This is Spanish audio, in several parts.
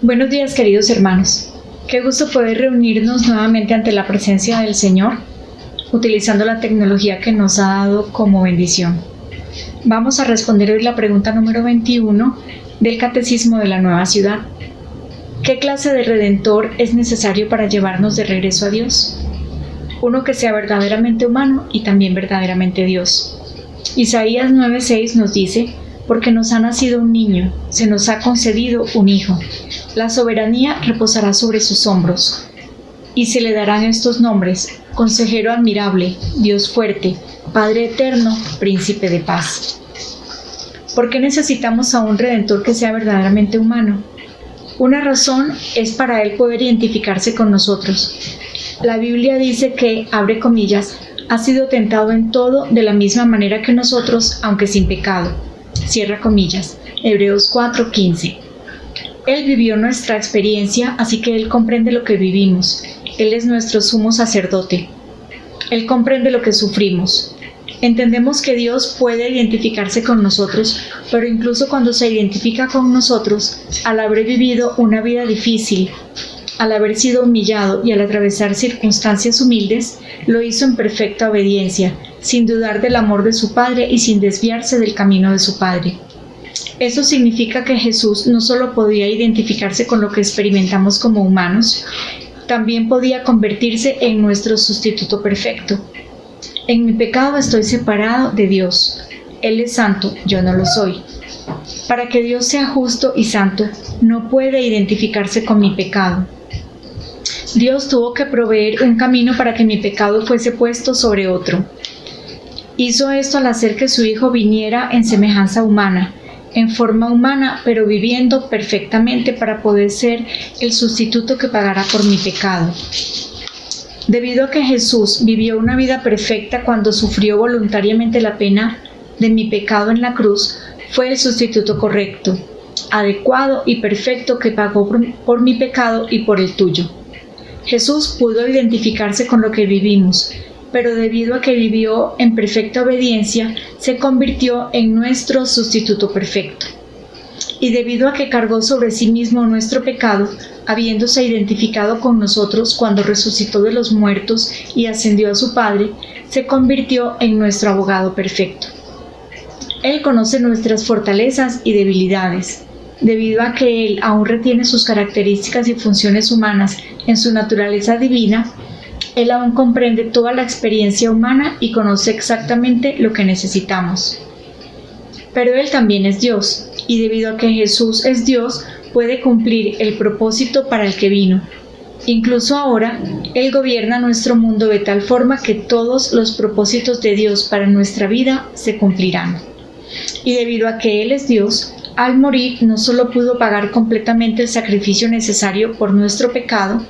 Buenos días, queridos hermanos. Qué gusto poder reunirnos nuevamente ante la presencia del Señor, utilizando la tecnología que nos ha dado como bendición. Vamos a responder hoy la pregunta número 21 del Catecismo de la Nueva Ciudad. ¿Qué clase de Redentor es necesario para llevarnos de regreso a Dios? Uno que sea verdaderamente humano y también verdaderamente Dios. Isaías 9:6 nos dice: porque nos ha nacido un niño, se nos ha concedido un hijo. La soberanía reposará sobre sus hombros. Y se le darán estos nombres: Consejero admirable, Dios fuerte, Padre eterno, Príncipe de paz. ¿Por qué necesitamos a un Redentor que sea verdaderamente humano? Una razón es para él poder identificarse con nosotros. La Biblia dice que, abre comillas, ha sido tentado en todo de la misma manera que nosotros, aunque sin pecado. Cierra comillas. Hebreos 4:15. Él vivió nuestra experiencia, así que Él comprende lo que vivimos. Él es nuestro sumo sacerdote. Él comprende lo que sufrimos. Entendemos que Dios puede identificarse con nosotros, pero incluso cuando se identifica con nosotros, al haber vivido una vida difícil, al haber sido humillado y al atravesar circunstancias humildes, lo hizo en perfecta obediencia, sin dudar del amor de su Padre y sin desviarse del camino de su Padre. Eso significa que Jesús no solo podía identificarse con lo que experimentamos como humanos, también podía convertirse en nuestro sustituto perfecto. En mi pecado estoy separado de Dios. Él es santo, yo no lo soy. Para que Dios sea justo y santo, no puede identificarse con mi pecado. Dios tuvo que proveer un camino para que mi pecado fuese puesto sobre otro. Hizo esto al hacer que su Hijo viniera en semejanza humana, en forma humana, pero viviendo perfectamente para poder ser el sustituto que pagará por mi pecado. Debido a que Jesús vivió una vida perfecta cuando sufrió voluntariamente la pena de mi pecado en la cruz, fue el sustituto correcto, adecuado y perfecto que pagó por mi pecado y por el tuyo. Jesús pudo identificarse con lo que vivimos, pero debido a que vivió en perfecta obediencia, se convirtió en nuestro sustituto perfecto. Y debido a que cargó sobre sí mismo nuestro pecado, habiéndose identificado con nosotros cuando resucitó de los muertos y ascendió a su Padre, se convirtió en nuestro abogado perfecto. Él conoce nuestras fortalezas y debilidades. Debido a que Él aún retiene sus características y funciones humanas en su naturaleza divina, Él aún comprende toda la experiencia humana y conoce exactamente lo que necesitamos. Pero Él también es Dios, y debido a que Jesús es Dios, puede cumplir el propósito para el que vino. Incluso ahora, Él gobierna nuestro mundo de tal forma que todos los propósitos de Dios para nuestra vida se cumplirán. Y debido a que Él es Dios, al morir no solo pudo pagar completamente el sacrificio necesario por nuestro pecado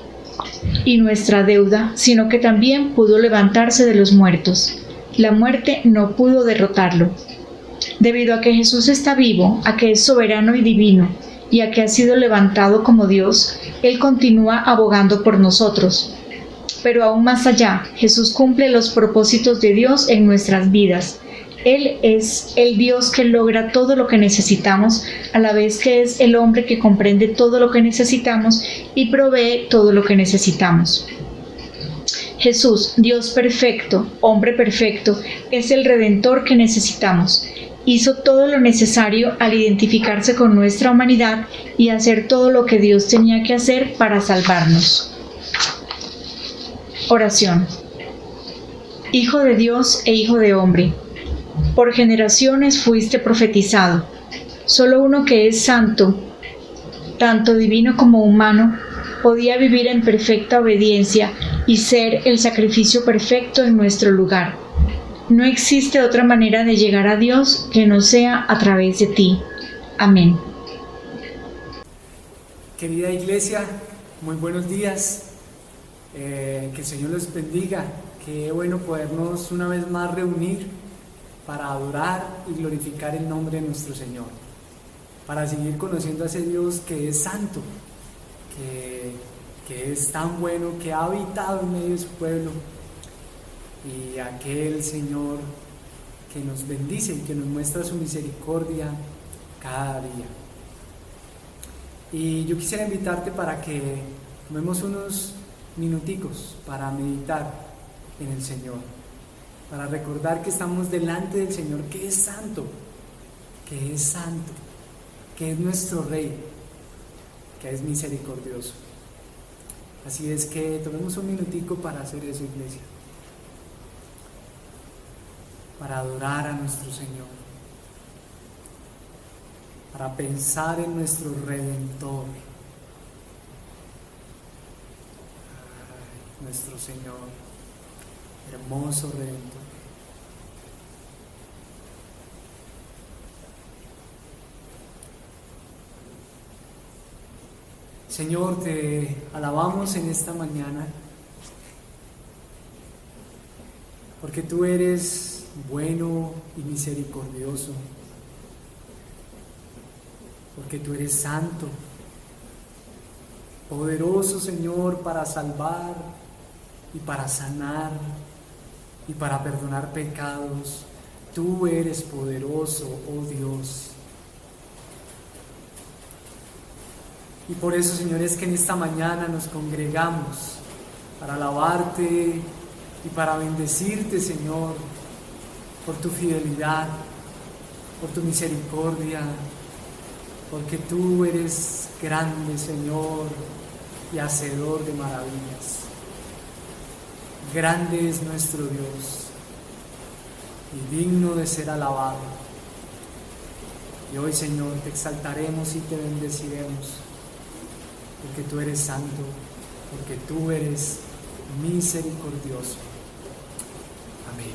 y nuestra deuda, sino que también pudo levantarse de los muertos. La muerte no pudo derrotarlo. Debido a que Jesús está vivo, a que es soberano y divino, y a que ha sido levantado como Dios, Él continúa abogando por nosotros. Pero aún más allá, Jesús cumple los propósitos de Dios en nuestras vidas. Él es el Dios que logra todo lo que necesitamos, a la vez que es el hombre que comprende todo lo que necesitamos y provee todo lo que necesitamos. Jesús, Dios perfecto, hombre perfecto, es el Redentor que necesitamos. Hizo todo lo necesario al identificarse con nuestra humanidad y hacer todo lo que Dios tenía que hacer para salvarnos. Oración. Hijo de Dios e Hijo de hombre, por generaciones fuiste profetizado. Solo uno que es santo, tanto divino como humano, podía vivir en perfecta obediencia y ser el sacrificio perfecto en nuestro lugar. No existe otra manera de llegar a Dios que no sea a través de ti. Amén. Querida iglesia, muy buenos días. Que el Señor los bendiga. Qué bueno podernos una vez más reunir para adorar y glorificar el nombre de nuestro Señor, para seguir conociendo a ese Dios que es santo, que es tan bueno, que ha habitado en medio de su pueblo, y aquel Señor que nos bendice y que nos muestra su misericordia cada día. Y yo quisiera invitarte para que tomemos unos minuticos para meditar en el Señor, para recordar que estamos delante del Señor, que es santo, que es santo, que es nuestro Rey, que es misericordioso. Así es que tomemos un minutico para hacer eso, iglesia, para adorar a nuestro Señor, para pensar en nuestro Redentor, nuestro Señor, hermoso Redentor. Señor, te alabamos en esta mañana, porque tú eres bueno y misericordioso, porque tú eres santo, poderoso, Señor, para salvar y para sanar y para perdonar pecados. Tú eres poderoso, oh Dios. Y por eso, Señor, es que en esta mañana nos congregamos para alabarte y para bendecirte, Señor, por tu fidelidad, por tu misericordia, porque tú eres grande, Señor, y hacedor de maravillas. Grande es nuestro Dios y digno de ser alabado. Y hoy, Señor, te exaltaremos y te bendeciremos, porque tú eres santo, porque tú eres misericordioso. Amén.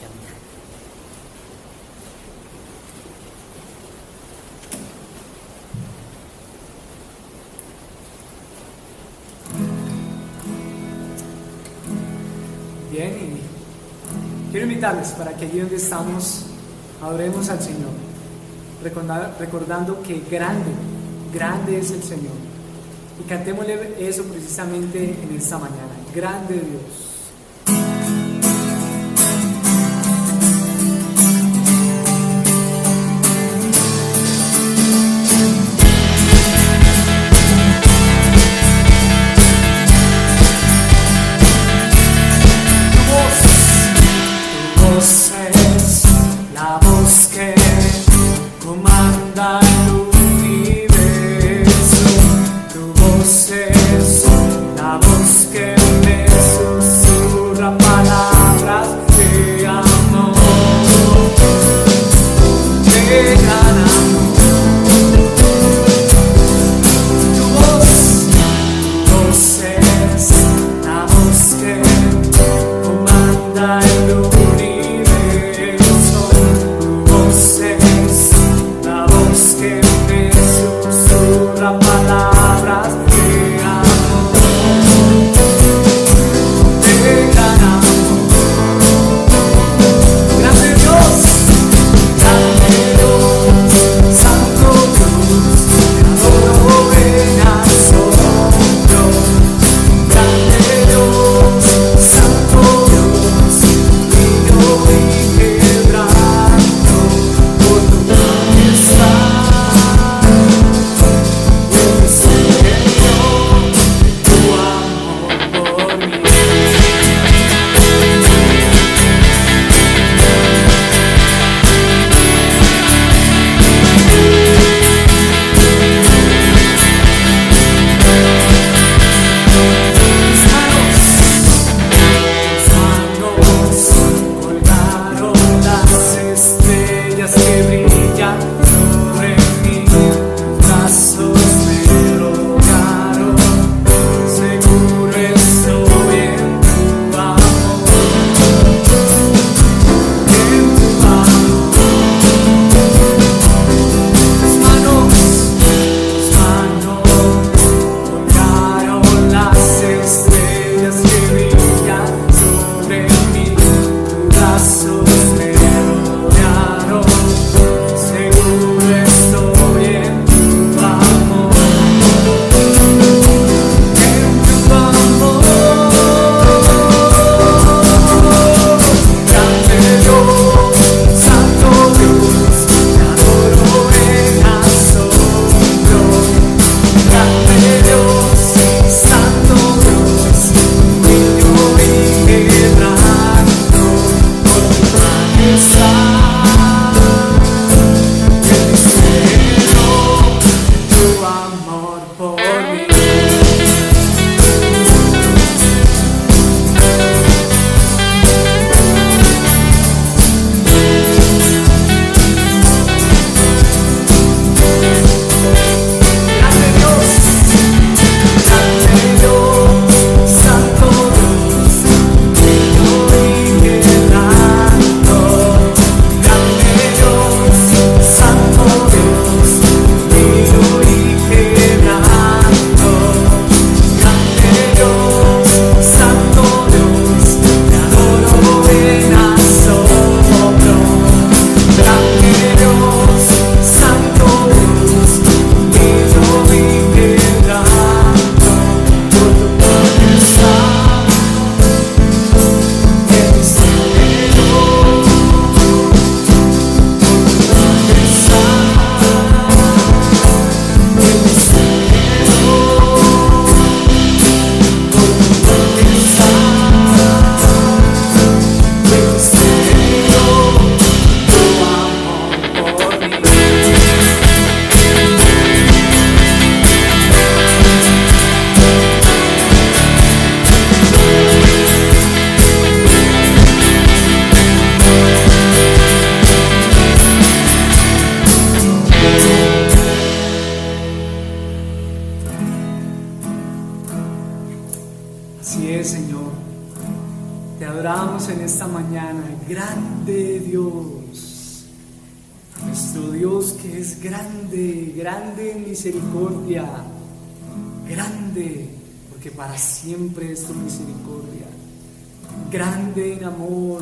Y amén. Bien, y quiero invitarles para que allí donde estamos adoremos al Señor, recordando que grande es el Señor. Y cantémosle eso precisamente en esta mañana. Grande Dios. Tu voz es la voz que comanda el universo. Tu voz es la voz que me sostiene. en esta mañana. Grande Dios, nuestro Dios que es grande, grande en misericordia, grande porque para siempre es tu misericordia, grande en amor,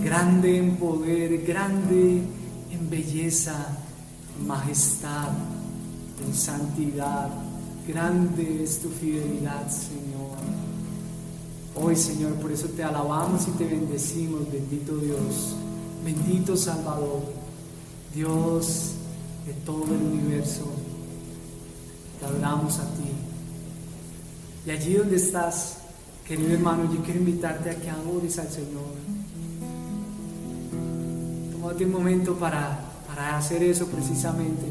grande en poder, grande en belleza, en majestad, en santidad. Grande es tu fidelidad, Señor. Hoy, Señor, por eso te alabamos y te bendecimos, bendito Dios, bendito Salvador, Dios de todo el universo. Te adoramos a ti. Y allí donde estás, querido hermano, yo quiero invitarte a que adores al Señor. Tómate un momento para hacer eso precisamente.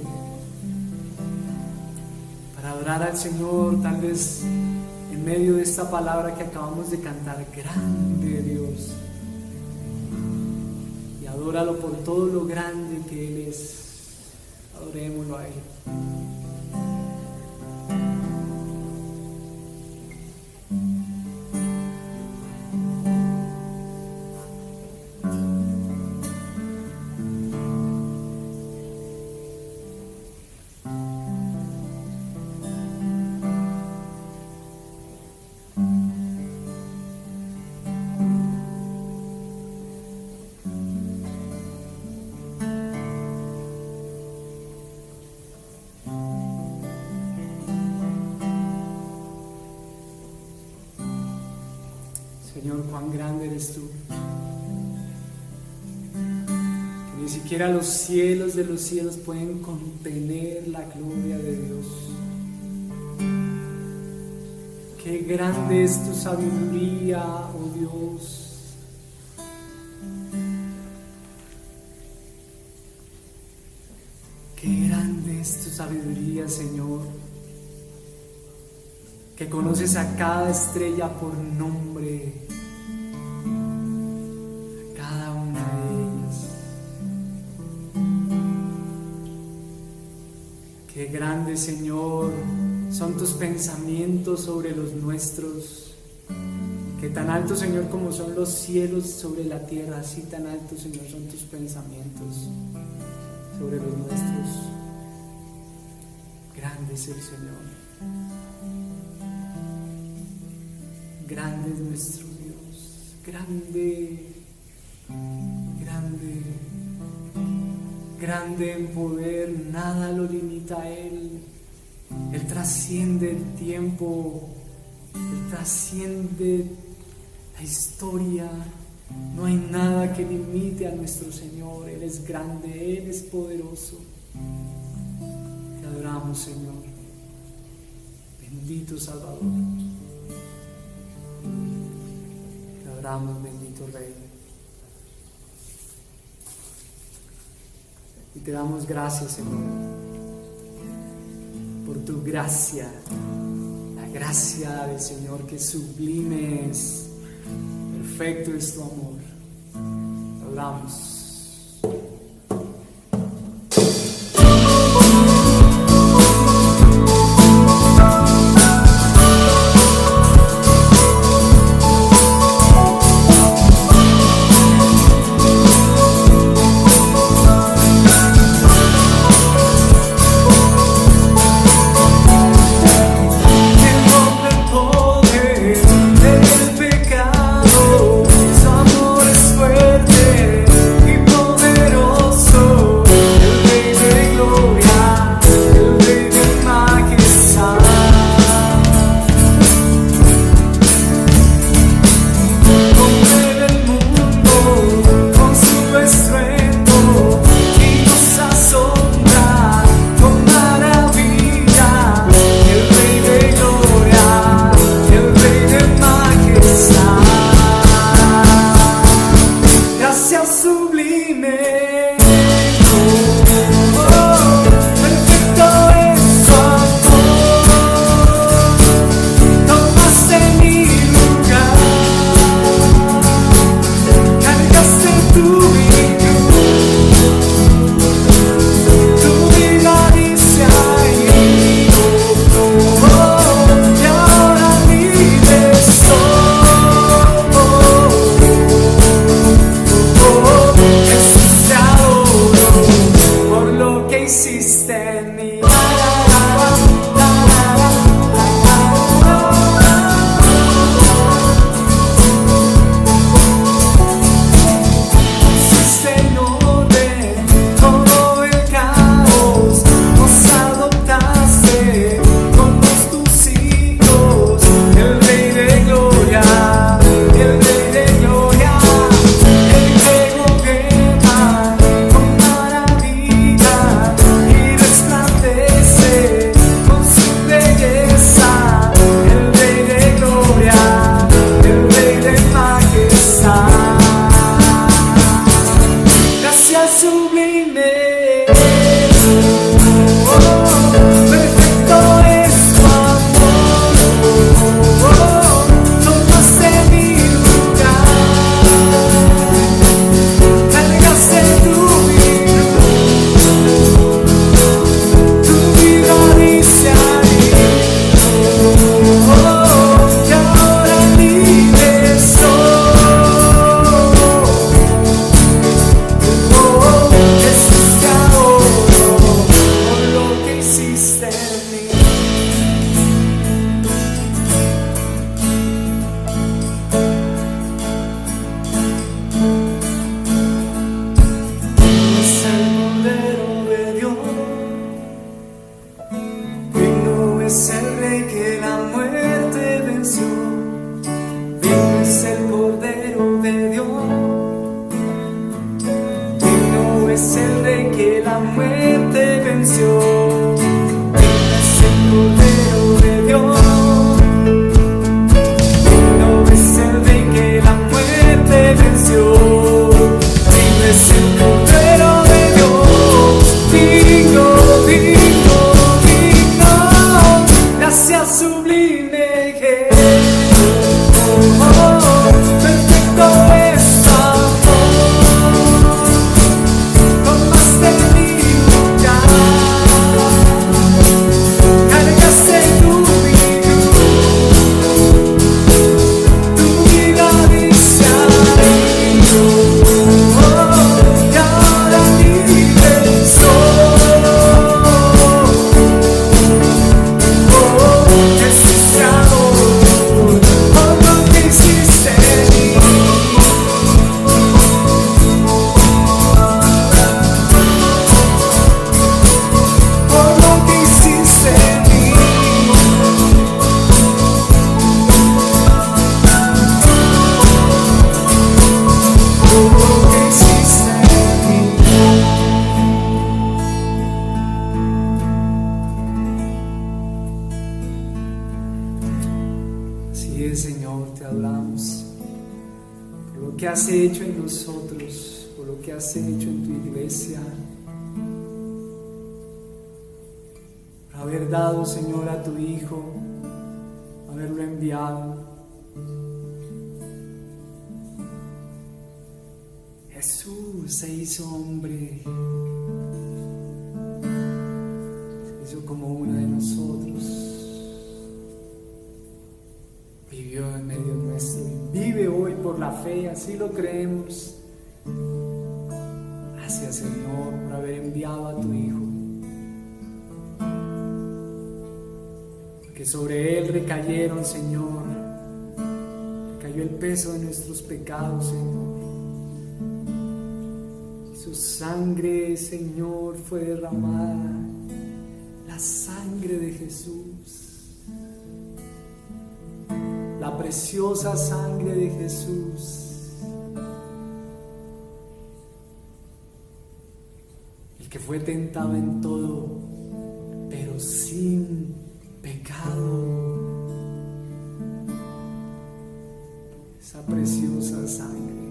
Para adorar al Señor, tal vez en medio de esta palabra que acabamos de cantar. Grande Dios. Y adóralo por todo lo grande que Él es. Adorémoslo a Él. Señor, cuán grande eres tú, que ni siquiera los cielos de los cielos pueden contener la gloria de Dios. Qué grande es tu sabiduría, oh Dios. Qué grande es tu sabiduría, Señor, que conoces a cada estrella por nombre, a cada una de ellas. Qué grande, Señor, son tus pensamientos sobre los nuestros. Que tan alto, Señor, como son los cielos sobre la tierra, así tan alto, Señor, son tus pensamientos sobre los nuestros. Grande es el Señor. Grande es nuestro Dios, grande, grande, grande en poder, nada lo limita a Él. Él trasciende el tiempo, Él trasciende la historia. No hay nada que limite a nuestro Señor. Él es grande, Él es poderoso. Te adoramos, Señor. Bendito Salvador. Te adoramos, bendito Rey. Y te damos gracias, Señor, por tu gracia, la gracia del Señor, que sublime es, perfecto es tu amor. Te adoramos. Su amor es fuerte y poderoso. que has hecho en nosotros, por lo que has hecho en tu iglesia, por haber dado, Señor, a tu Hijo, haberlo enviado. Jesús se hizo hombre, se hizo como uno de nosotros, vivió en medio nuestro y vive hoy por la fe, así lo creemos. Gracias, Señor, por haber enviado a tu Hijo, porque sobre Él recayeron, Señor, recayó el peso de nuestros pecados, Señor. Su sangre, Señor, fue derramada, la sangre de Jesús, la preciosa sangre de Jesús, el que fue tentado en todo, pero sin pecado. Esa preciosa sangre.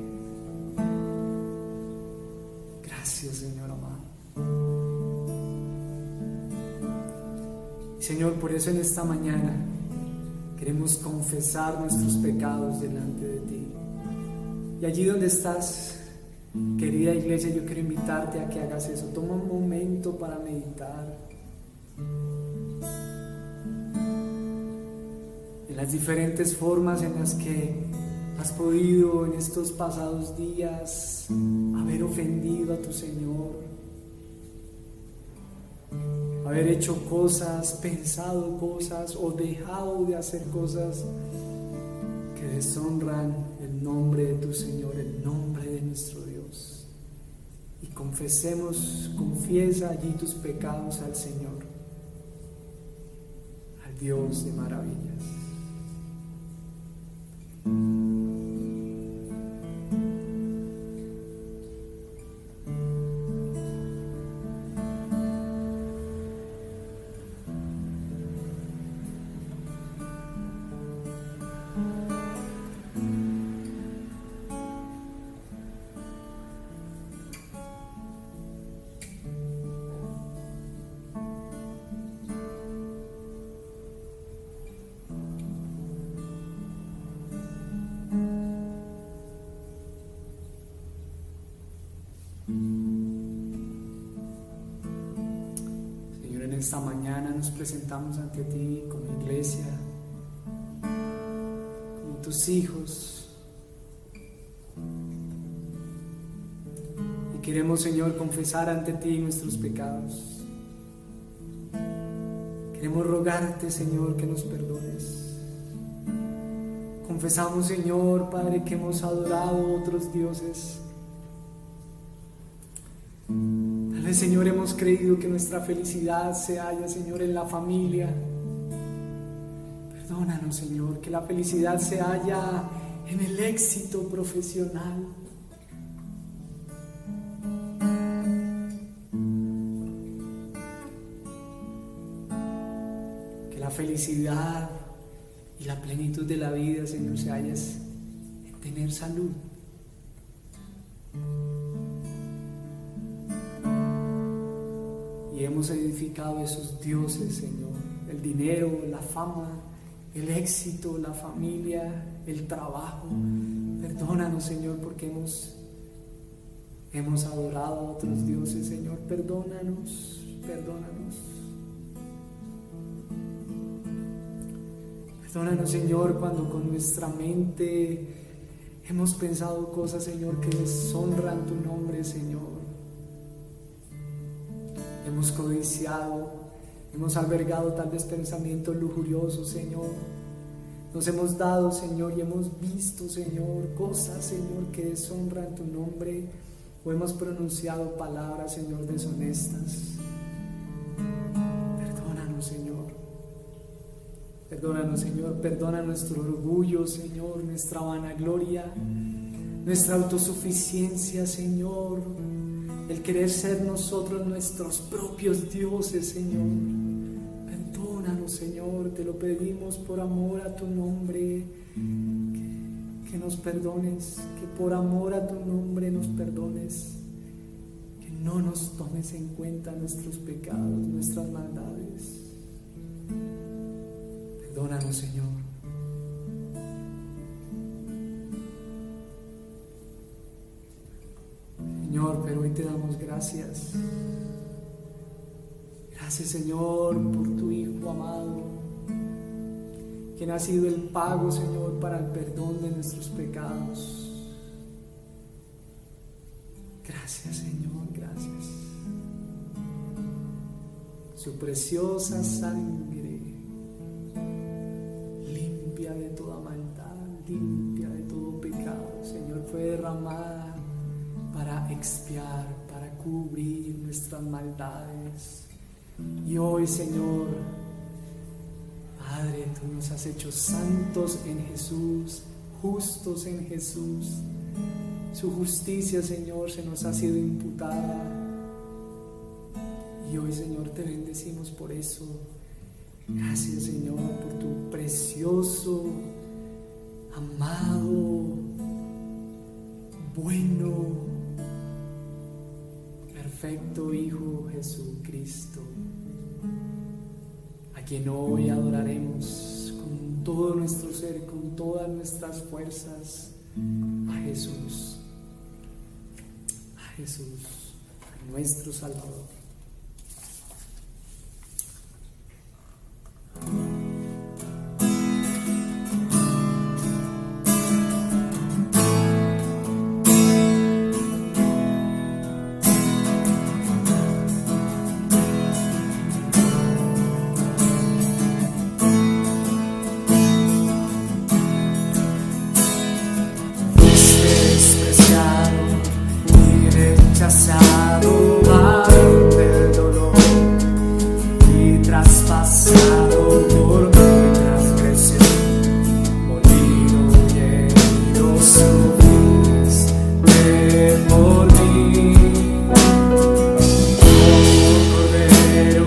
Gracias, Señor amado. Señor, por eso en esta mañana queremos confesar nuestros pecados delante de ti. Y allí donde estás, querida iglesia, yo quiero invitarte a que hagas eso. Toma un momento para meditar en las diferentes formas en las que has podido en estos pasados días haber ofendido a tu Señor, haber hecho cosas, pensado cosas o dejado de hacer cosas que deshonran el nombre de tu Señor, el nombre de nuestro Dios. Y confiesa allí tus pecados al Señor, al Dios de maravillas. Señor, en esta mañana nos presentamos ante ti como iglesia, como tus hijos, y queremos, Señor, confesar ante ti nuestros pecados. Queremos rogarte, Señor, que nos perdones. Confesamos, Señor, Padre, que hemos adorado otros dioses. Tal vez, Señor, hemos creído que nuestra felicidad se halla, Señor, en la familia. Perdónanos, Señor, que la felicidad se halla en el éxito profesional. Que la felicidad y la plenitud de la vida, Señor, se halla en tener salud. Y hemos edificado esos dioses, Señor, el dinero, la fama, el éxito, la familia, el trabajo. Perdónanos, Señor, porque hemos adorado a otros dioses, Señor. Perdónanos. Perdónanos, Señor, cuando con nuestra mente hemos pensado cosas, Señor, que deshonran tu nombre, Señor. Hemos codiciado, hemos albergado tal vez pensamientos lujuriosos, Señor. Nos hemos dado, Señor, y hemos visto, Señor, cosas, Señor, que deshonran tu nombre, o hemos pronunciado palabras, Señor, deshonestas. Perdónanos, Señor. Perdónanos, Señor. Perdona nuestro orgullo, Señor, nuestra vanagloria, nuestra autosuficiencia, Señor. El querer ser nosotros nuestros propios dioses, Señor. Perdónanos, Señor, te lo pedimos por amor a tu nombre, que nos perdones, que por amor a tu nombre nos perdones, que no nos tomes en cuenta nuestros pecados, nuestras maldades. Perdónanos, Señor. Señor, pero hoy te damos gracias. Gracias, Señor, por tu Hijo amado, quien ha sido el pago, Señor, para el perdón de nuestros pecados. Gracias, Señor, gracias. Su preciosa sangre limpia de toda maldad, limpia de todo pecado, Señor, fue derramada para expiar, para cubrir nuestras maldades. Y hoy, Señor, Padre, tú nos has hecho santos en Jesús, justos en Jesús. Su justicia, Señor, se nos ha sido imputada. Y hoy, Señor, te bendecimos por eso. Gracias, Señor, por tu precioso, amado, bueno, perfecto Hijo Jesucristo, a quien hoy adoraremos con todo nuestro ser, con todas nuestras fuerzas, a Jesús, nuestro Salvador. pasado por mi transgresión, molido y herido sufriste por mí. Como cordero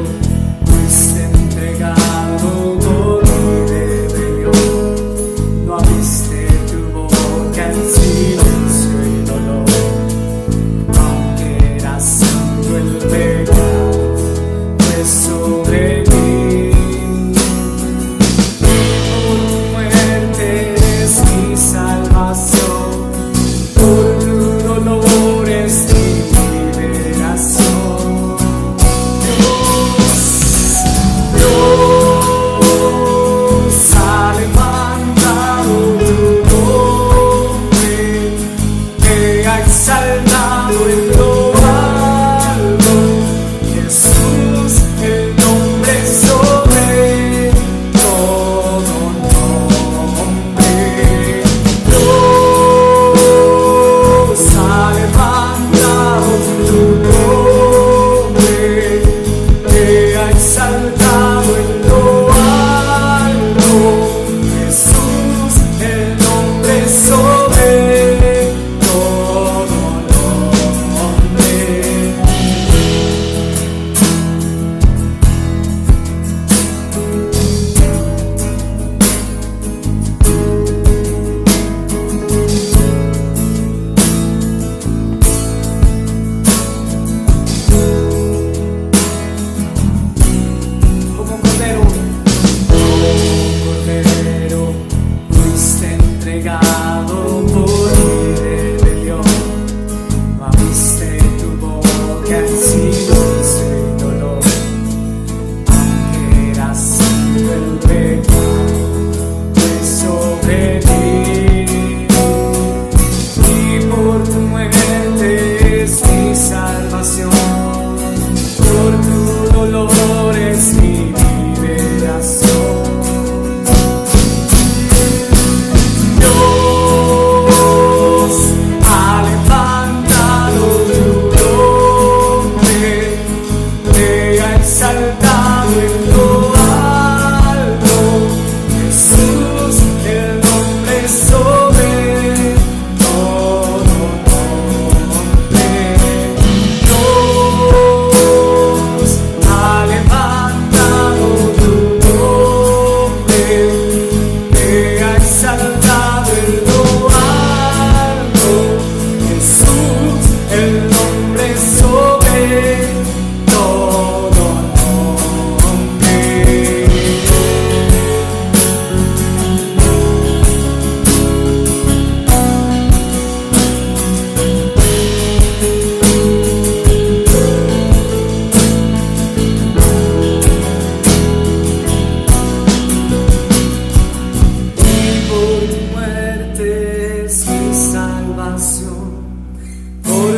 fuiste entregado por mi rebelión, no abriste tu boca en silencio y dolor, aunque era santo el pecado sobre mí. Por tu muerte es mi salvación, por tu dolor es mi liberación. Dios ha levantado tu nombre, te ha exaltado en lo alto, Jesús, el nombre sobre todo nombre. Dios ha levantado tu nombre, te ha exaltado en lo alto, Jesús, el nombre sobre todo nombre. Como cordero fuiste entregado por mi rebelión, no abriste tu boca en silencio y dolor, aunque era santo el pecado fue sobre mí. Y por tu muerte es mi salvación, por tu dolor es mi liberación. Dios ha levantado tu nombre, te ha exaltado en lo alto, Jesús, el nombre sobre todo nombre. Dios ha levantado tu nombre, te ha exaltado en lo alto, Jesús, el nombre sobre todo nombre. Y por tu muerte es mi salvación, por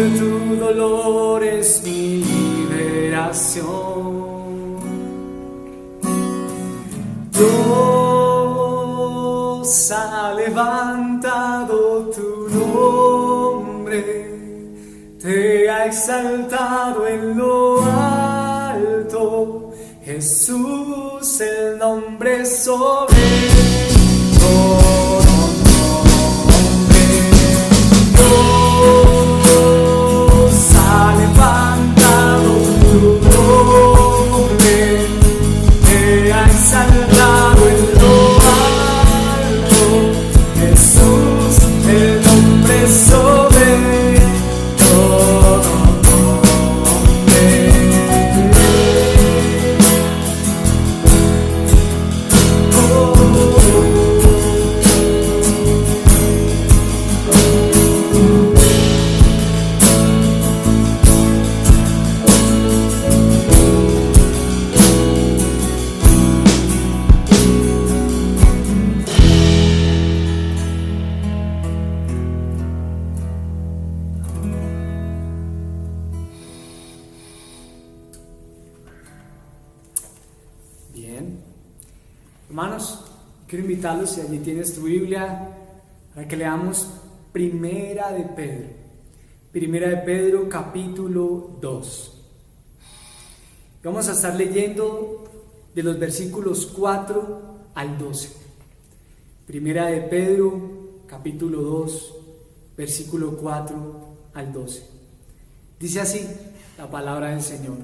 tu dolor es mi liberación. Dios ha levantado tu nombre, te ha exaltado en lo alto, Jesús, el nombre sobre todo nombre. Dios ha levantado tu nombre, te ha exaltado en lo alto, Jesús, el nombre sobre todo nombre. Bien, hermanos, quiero invitarlos, si allí tienes tu Biblia, para que leamos Primera de Pedro capítulo 2. Vamos a estar leyendo de los versículos 4 al 12. Primera de Pedro, capítulo 2, versículo 4 al 12. Dice así la palabra del Señor: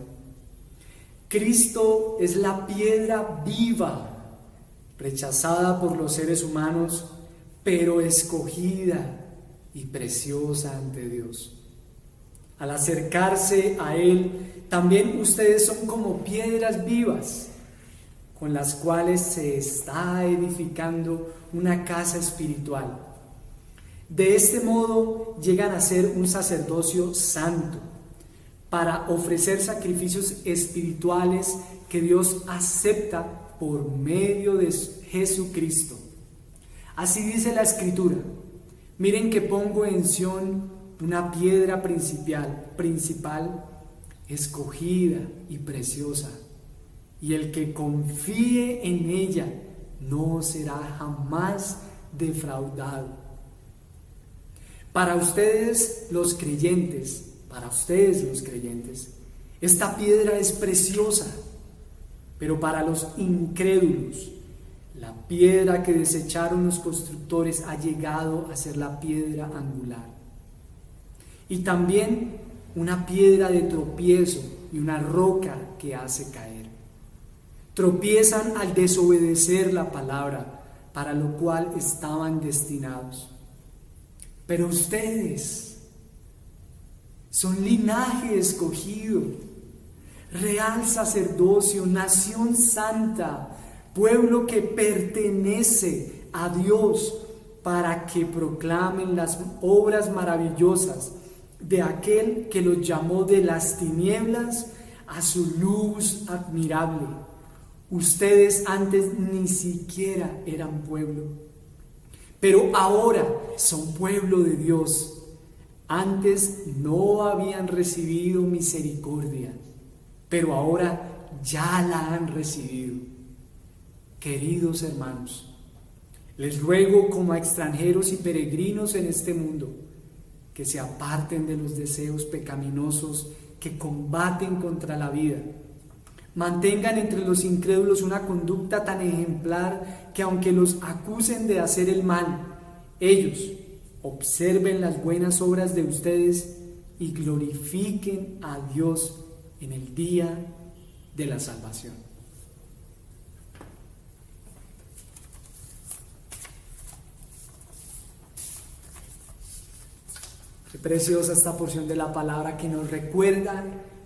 Cristo es la piedra viva, rechazada por los seres humanos, pero escogida y preciosa ante Dios. Al acercarse a Él, también ustedes son como piedras vivas, con las cuales se está edificando una casa espiritual. De este modo llegan a ser un sacerdocio santo, para ofrecer sacrificios espirituales que Dios acepta por medio de Jesucristo. Así dice la Escritura: miren que pongo en Sión una piedra principal, escogida y preciosa, y el que confíe en ella no será jamás defraudado. Para ustedes los creyentes, esta piedra es preciosa, pero para los incrédulos, la piedra que desecharon los constructores ha llegado a ser la piedra angular, y también una piedra de tropiezo y una roca que hace caer. Tropiezan al desobedecer la palabra, para lo cual estaban destinados. Pero ustedes son linaje escogido, real sacerdocio, nación santa, pueblo que pertenece a Dios, para que proclamen las obras maravillosas de aquel que los llamó de las tinieblas a su luz admirable. Ustedes antes ni siquiera eran pueblo, pero ahora son pueblo de Dios. Antes no habían recibido misericordia, pero ahora ya la han recibido. Queridos hermanos, les ruego como a extranjeros y peregrinos en este mundo, que se aparten de los deseos pecaminosos que combaten contra la vida. Mantengan entre los incrédulos una conducta tan ejemplar que, aunque los acusen de hacer el mal, ellos observen las buenas obras de ustedes y glorifiquen a Dios en el día de la salvación. Qué preciosa esta porción de la palabra que nos recuerda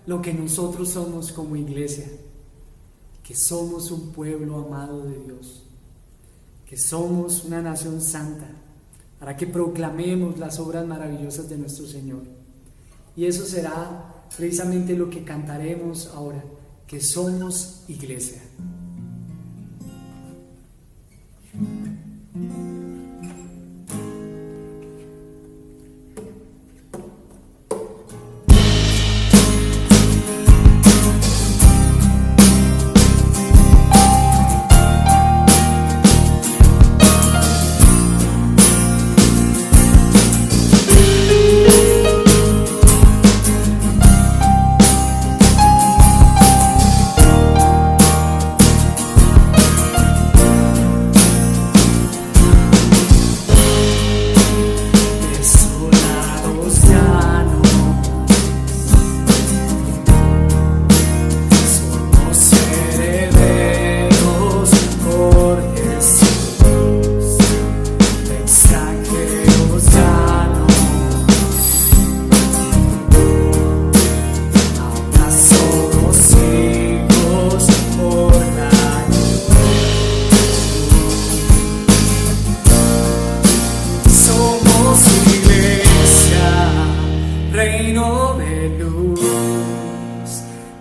lo que nosotros somos como iglesia, que somos un pueblo amado de Dios, que somos una nación santa, para que proclamemos las obras maravillosas de nuestro Señor. Y eso será precisamente lo que cantaremos ahora, que somos iglesia.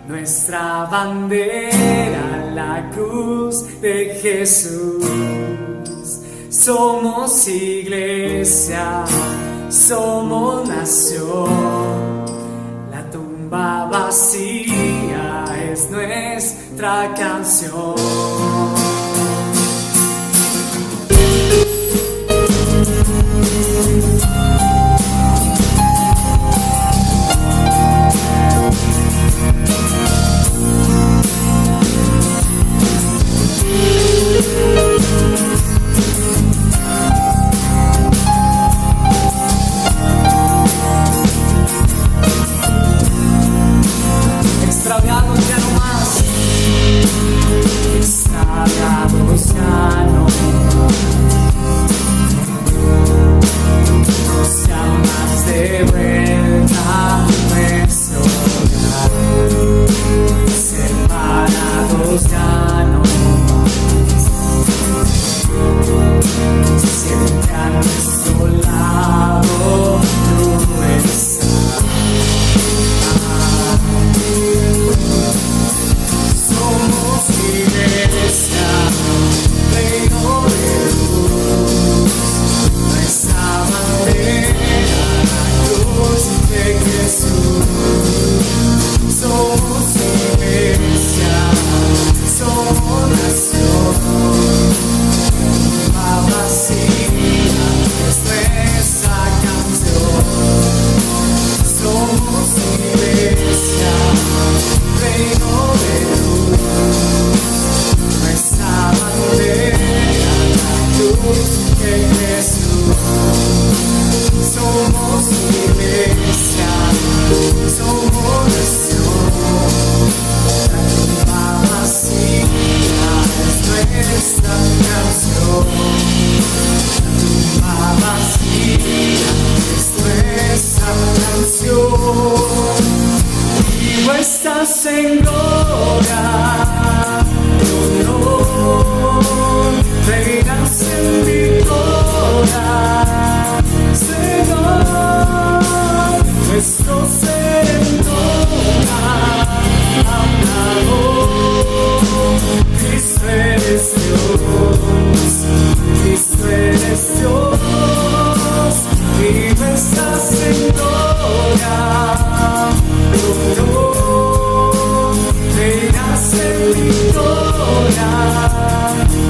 Nuestra bandera, la cruz de Jesús. Somos iglesia, somos nación. La tumba vacía es nuestra canción.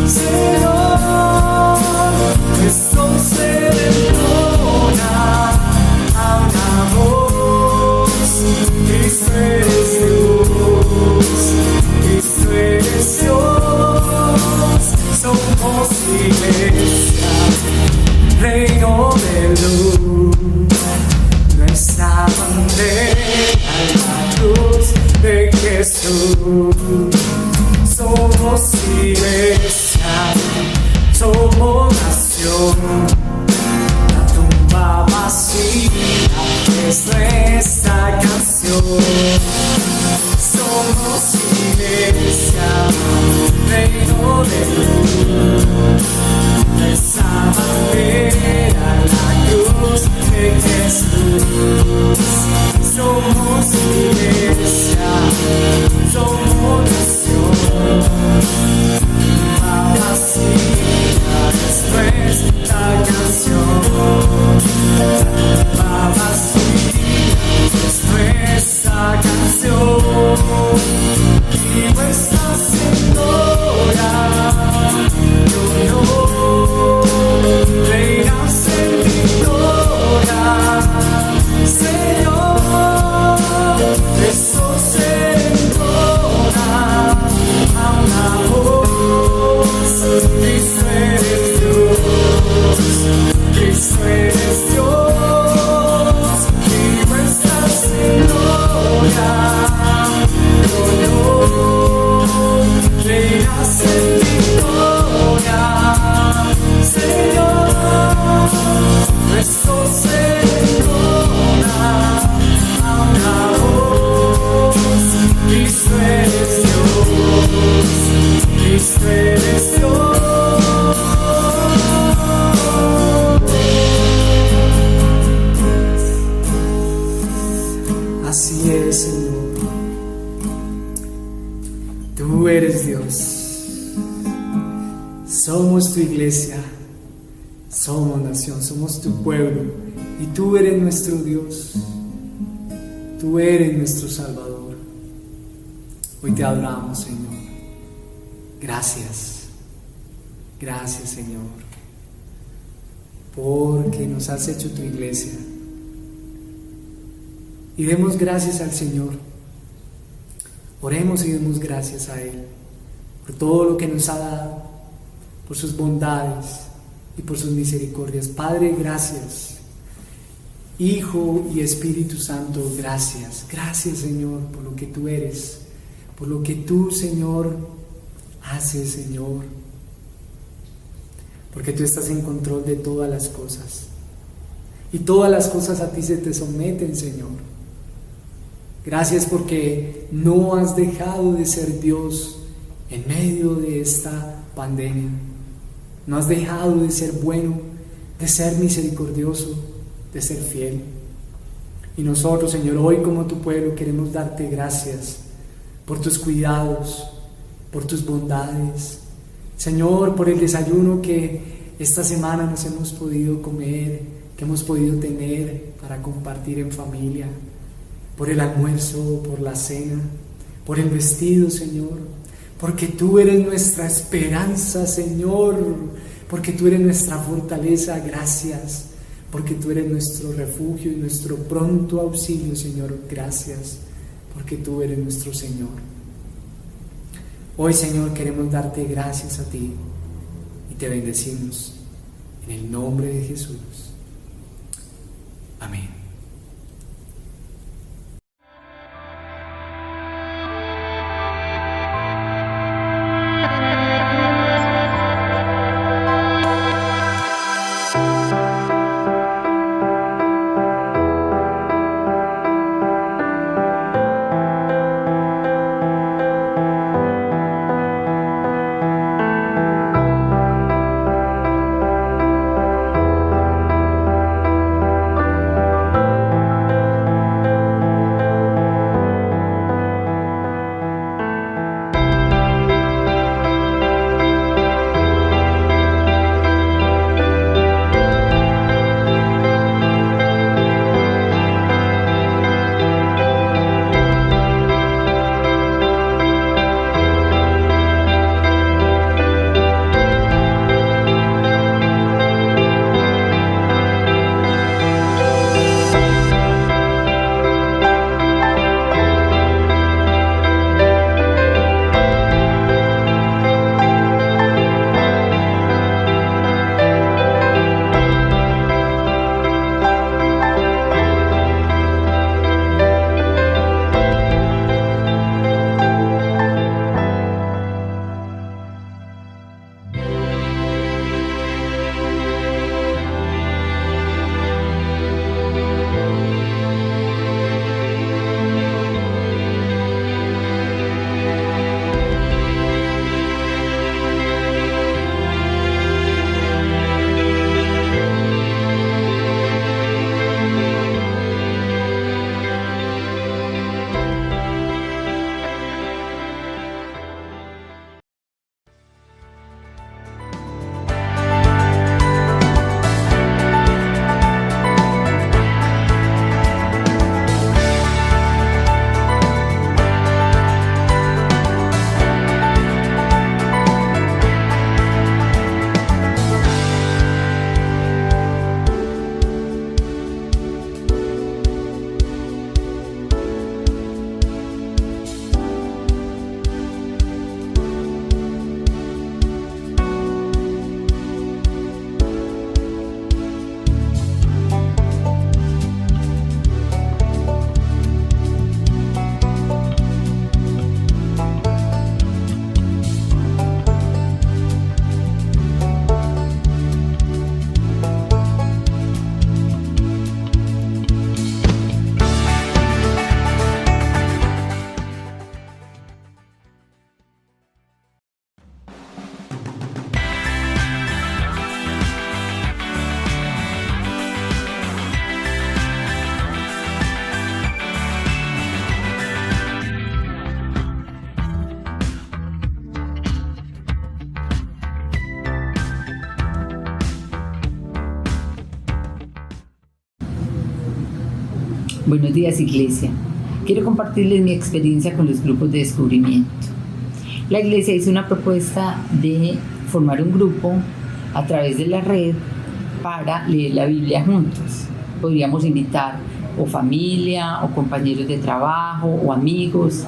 Señor, esto se entona a una voz. Cristo eres Dios, Cristo eres Dios. Somos iglesia, reino de luz. Nuestra bandera es la cruz de Jesús. Somos iglesia, somos nación. La tumba vacía es nuestra canción. Somos iglesia, reino de luz. Nuestra bandera la cruz de Jesús. Somos iglesia, somos nación. La vacía es nuestra canción. La vacía es nuestra canción. Y Nuestra Señora, reinas en victoria. Señor, eso se entona a una voz. Cristo eres Dios, Cristo eres Dios. Y Nuestra Señora, reinas en victoria. Señor, nuestro Señor, a una voz. Cristo eres Dios, Cristo eres Dios. Así es, Señor. Tú eres Dios. Somos tu iglesia, somos nación, somos tu pueblo, y tú eres nuestro Dios, tú eres nuestro Salvador. Hoy te adoramos, Señor. Gracias, gracias, Señor, porque nos has hecho tu iglesia. Y demos gracias al Señor. Oremos y demos gracias a Él por todo lo que nos ha dado, por sus bondades y por sus misericordias. Padre, gracias. Hijo y Espíritu Santo, gracias. Gracias, Señor, por lo que tú eres, por lo que tú, Señor, haces, Señor, porque tú estás en control de todas las cosas y todas las cosas a ti se te someten, Señor. Gracias porque no has dejado de ser Dios en medio de esta pandemia. No has dejado de ser bueno, de ser misericordioso, de ser fiel. Y nosotros, Señor, hoy como tu pueblo queremos darte gracias por tus cuidados, por tus bondades. Señor, por el desayuno que esta semana nos hemos podido comer, que hemos podido tener para compartir en familia, por el almuerzo, por la cena, por el vestido, Señor, porque tú eres nuestra esperanza, Señor, porque tú eres nuestra fortaleza. Gracias, porque tú eres nuestro refugio y nuestro pronto auxilio, Señor. Gracias, porque tú eres nuestro Señor. Hoy, Señor, queremos darte gracias a ti y te bendecimos en el nombre de Jesús. Amén. Buenos días, Iglesia. Quiero compartirles mi experiencia con los grupos de descubrimiento. La Iglesia hizo una propuesta de formar un grupo a través de la red para leer la Biblia juntos. Podríamos invitar o familia, o compañeros de trabajo, o amigos.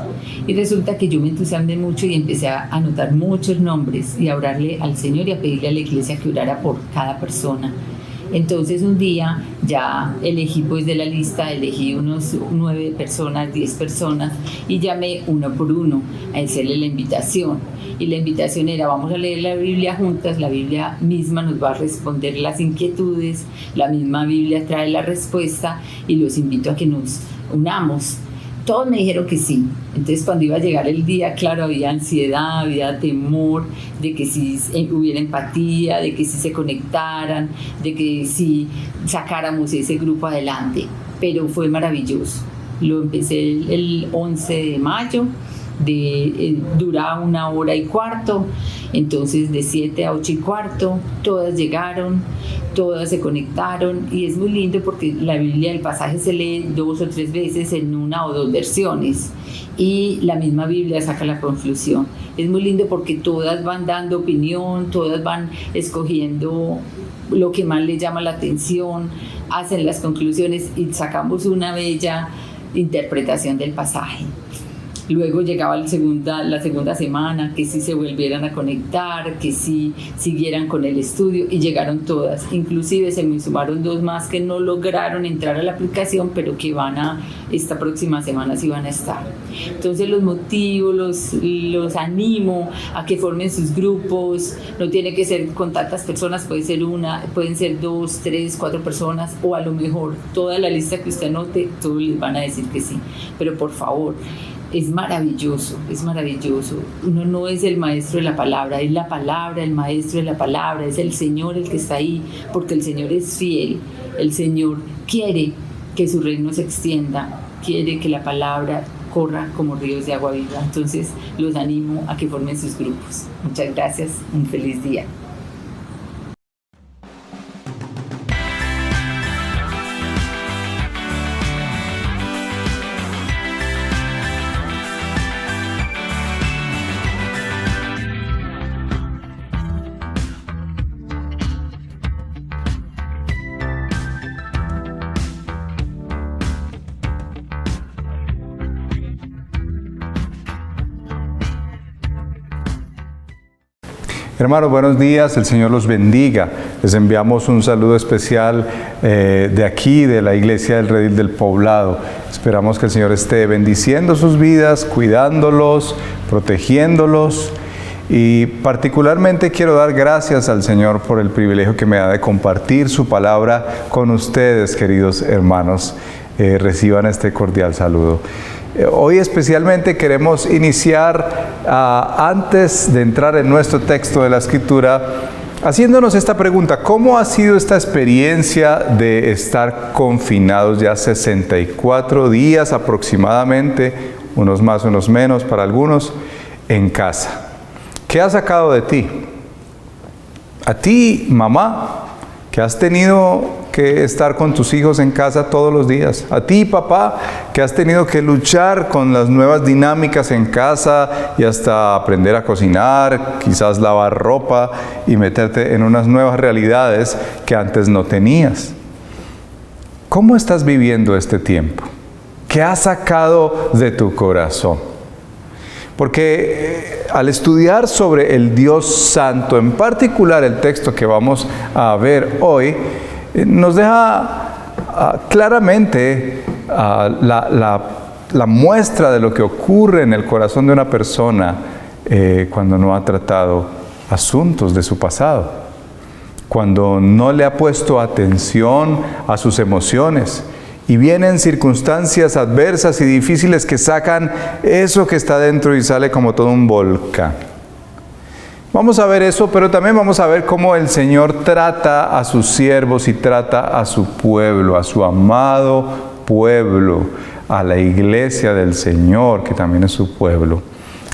Y resulta que yo me entusiasmé mucho y empecé a anotar muchos nombres y a orarle al Señor y a pedirle a la Iglesia que orara por cada persona. Entonces un día ya elegí, pues de la lista, elegí unos 9 personas, 10 personas, y llamé uno por uno a hacerle la invitación. Y la invitación era: vamos a leer la Biblia juntas, la Biblia misma nos va a responder las inquietudes, la misma Biblia trae la respuesta, y los invito a que nos unamos. Todos me dijeron que sí. Entonces, cuando iba a llegar el día, claro, había ansiedad, había temor de que si hubiera empatía, de que si se conectaran, de que si sacáramos ese grupo adelante. Pero fue maravilloso. Lo empecé el 11 de mayo, duraba 1 hora y cuarto. Entonces, de 7 a 8 y cuarto, todas llegaron, todas se conectaron, y es muy lindo porque la Biblia, el pasaje se lee 2 o 3 veces en 1 o 2 versiones, y la misma Biblia saca la conclusión. Es muy lindo porque todas van dando opinión, todas van escogiendo lo que más les llama la atención, hacen las conclusiones y sacamos una bella interpretación del pasaje. Luego llegaba la segunda semana, que sí se volvieran a conectar, que sí siguieran con el estudio, y llegaron todas. Inclusive se me sumaron 2 más que no lograron entrar a la aplicación, pero que esta próxima semana sí van a estar. Entonces los motivo, los animo a que formen sus grupos. No tiene que ser con tantas personas, pueden ser 2, 3, 4 personas, o a lo mejor toda la lista que usted anote, todos les van a decir que sí. Pero por favor, es maravilloso, es maravilloso. Uno no es el maestro de la palabra, es la palabra, el maestro de la palabra, es el Señor el que está ahí, porque el Señor es fiel. El Señor quiere que su reino se extienda, quiere que la palabra corra como ríos de agua viva. Entonces los animo a que formen sus grupos. Muchas gracias, un feliz día. Hermanos, buenos días, el Señor los bendiga. Les enviamos un saludo especial de aquí, de la Iglesia del Redil del Poblado. Esperamos que el Señor esté bendiciendo sus vidas, cuidándolos, protegiéndolos. Y particularmente quiero dar gracias al Señor por el privilegio que me da de compartir su palabra con ustedes, queridos hermanos. Reciban este cordial saludo. Hoy especialmente queremos iniciar, antes de entrar en nuestro texto de la Escritura, haciéndonos esta pregunta: ¿cómo ha sido esta experiencia de estar confinados ya 64 días aproximadamente, unos más, unos menos para algunos, en casa? ¿Qué ha sacado de ti? A ti, mamá, que has tenido que estar con tus hijos en casa todos los días. A ti, papá, que has tenido que luchar con las nuevas dinámicas en casa y hasta aprender a cocinar, quizás lavar ropa y meterte en unas nuevas realidades que antes no tenías. ¿Cómo estás viviendo este tiempo? ¿Qué has sacado de tu corazón? Porque al estudiar sobre el Dios Santo, en particular el texto que vamos a ver hoy, nos deja claramente la muestra de lo que ocurre en el corazón de una persona cuando no ha tratado asuntos de su pasado, cuando no le ha puesto atención a sus emociones, y vienen circunstancias adversas y difíciles que sacan eso que está dentro y sale como todo un volcán. Vamos a ver eso, pero también vamos a ver cómo el Señor trata a sus siervos y trata a su pueblo, a su amado pueblo, a la iglesia del Señor, que también es su pueblo.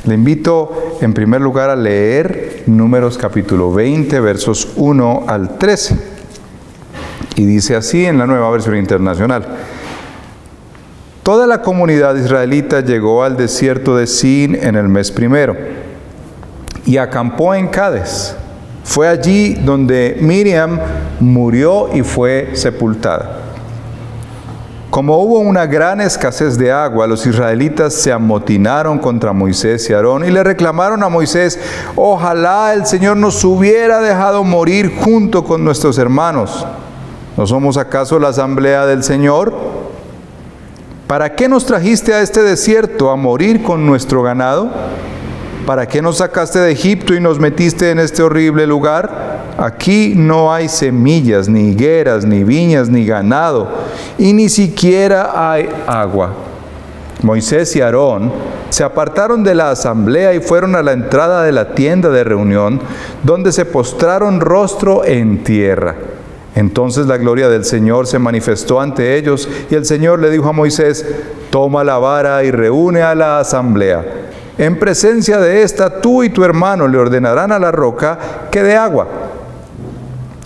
Le invito en primer lugar a leer Números capítulo 20, versos 1 al 13. Y dice así en la Nueva Versión Internacional: toda la comunidad israelita llegó al desierto de Sin en el mes primero y acampó en Cades. Fue allí donde Miriam murió y fue sepultada. Como hubo una gran escasez de agua, los israelitas se amotinaron contra Moisés y Aarón y le reclamaron a Moisés: ojalá el Señor nos hubiera dejado morir junto con nuestros hermanos. ¿No somos acaso la asamblea del Señor? ¿Para qué nos trajiste a este desierto a morir con nuestro ganado? ¿Para qué nos sacaste de Egipto y nos metiste en este horrible lugar? Aquí no hay semillas, ni higueras, ni viñas, ni ganado, y ni siquiera hay agua. Moisés y Aarón se apartaron de la asamblea y fueron a la entrada de la tienda de reunión, donde se postraron rostro en tierra. Entonces la gloria del Señor se manifestó ante ellos, y el Señor le dijo a Moisés: toma la vara y reúne a la asamblea. En presencia de esta, tú y tu hermano le ordenarán a la roca que dé agua.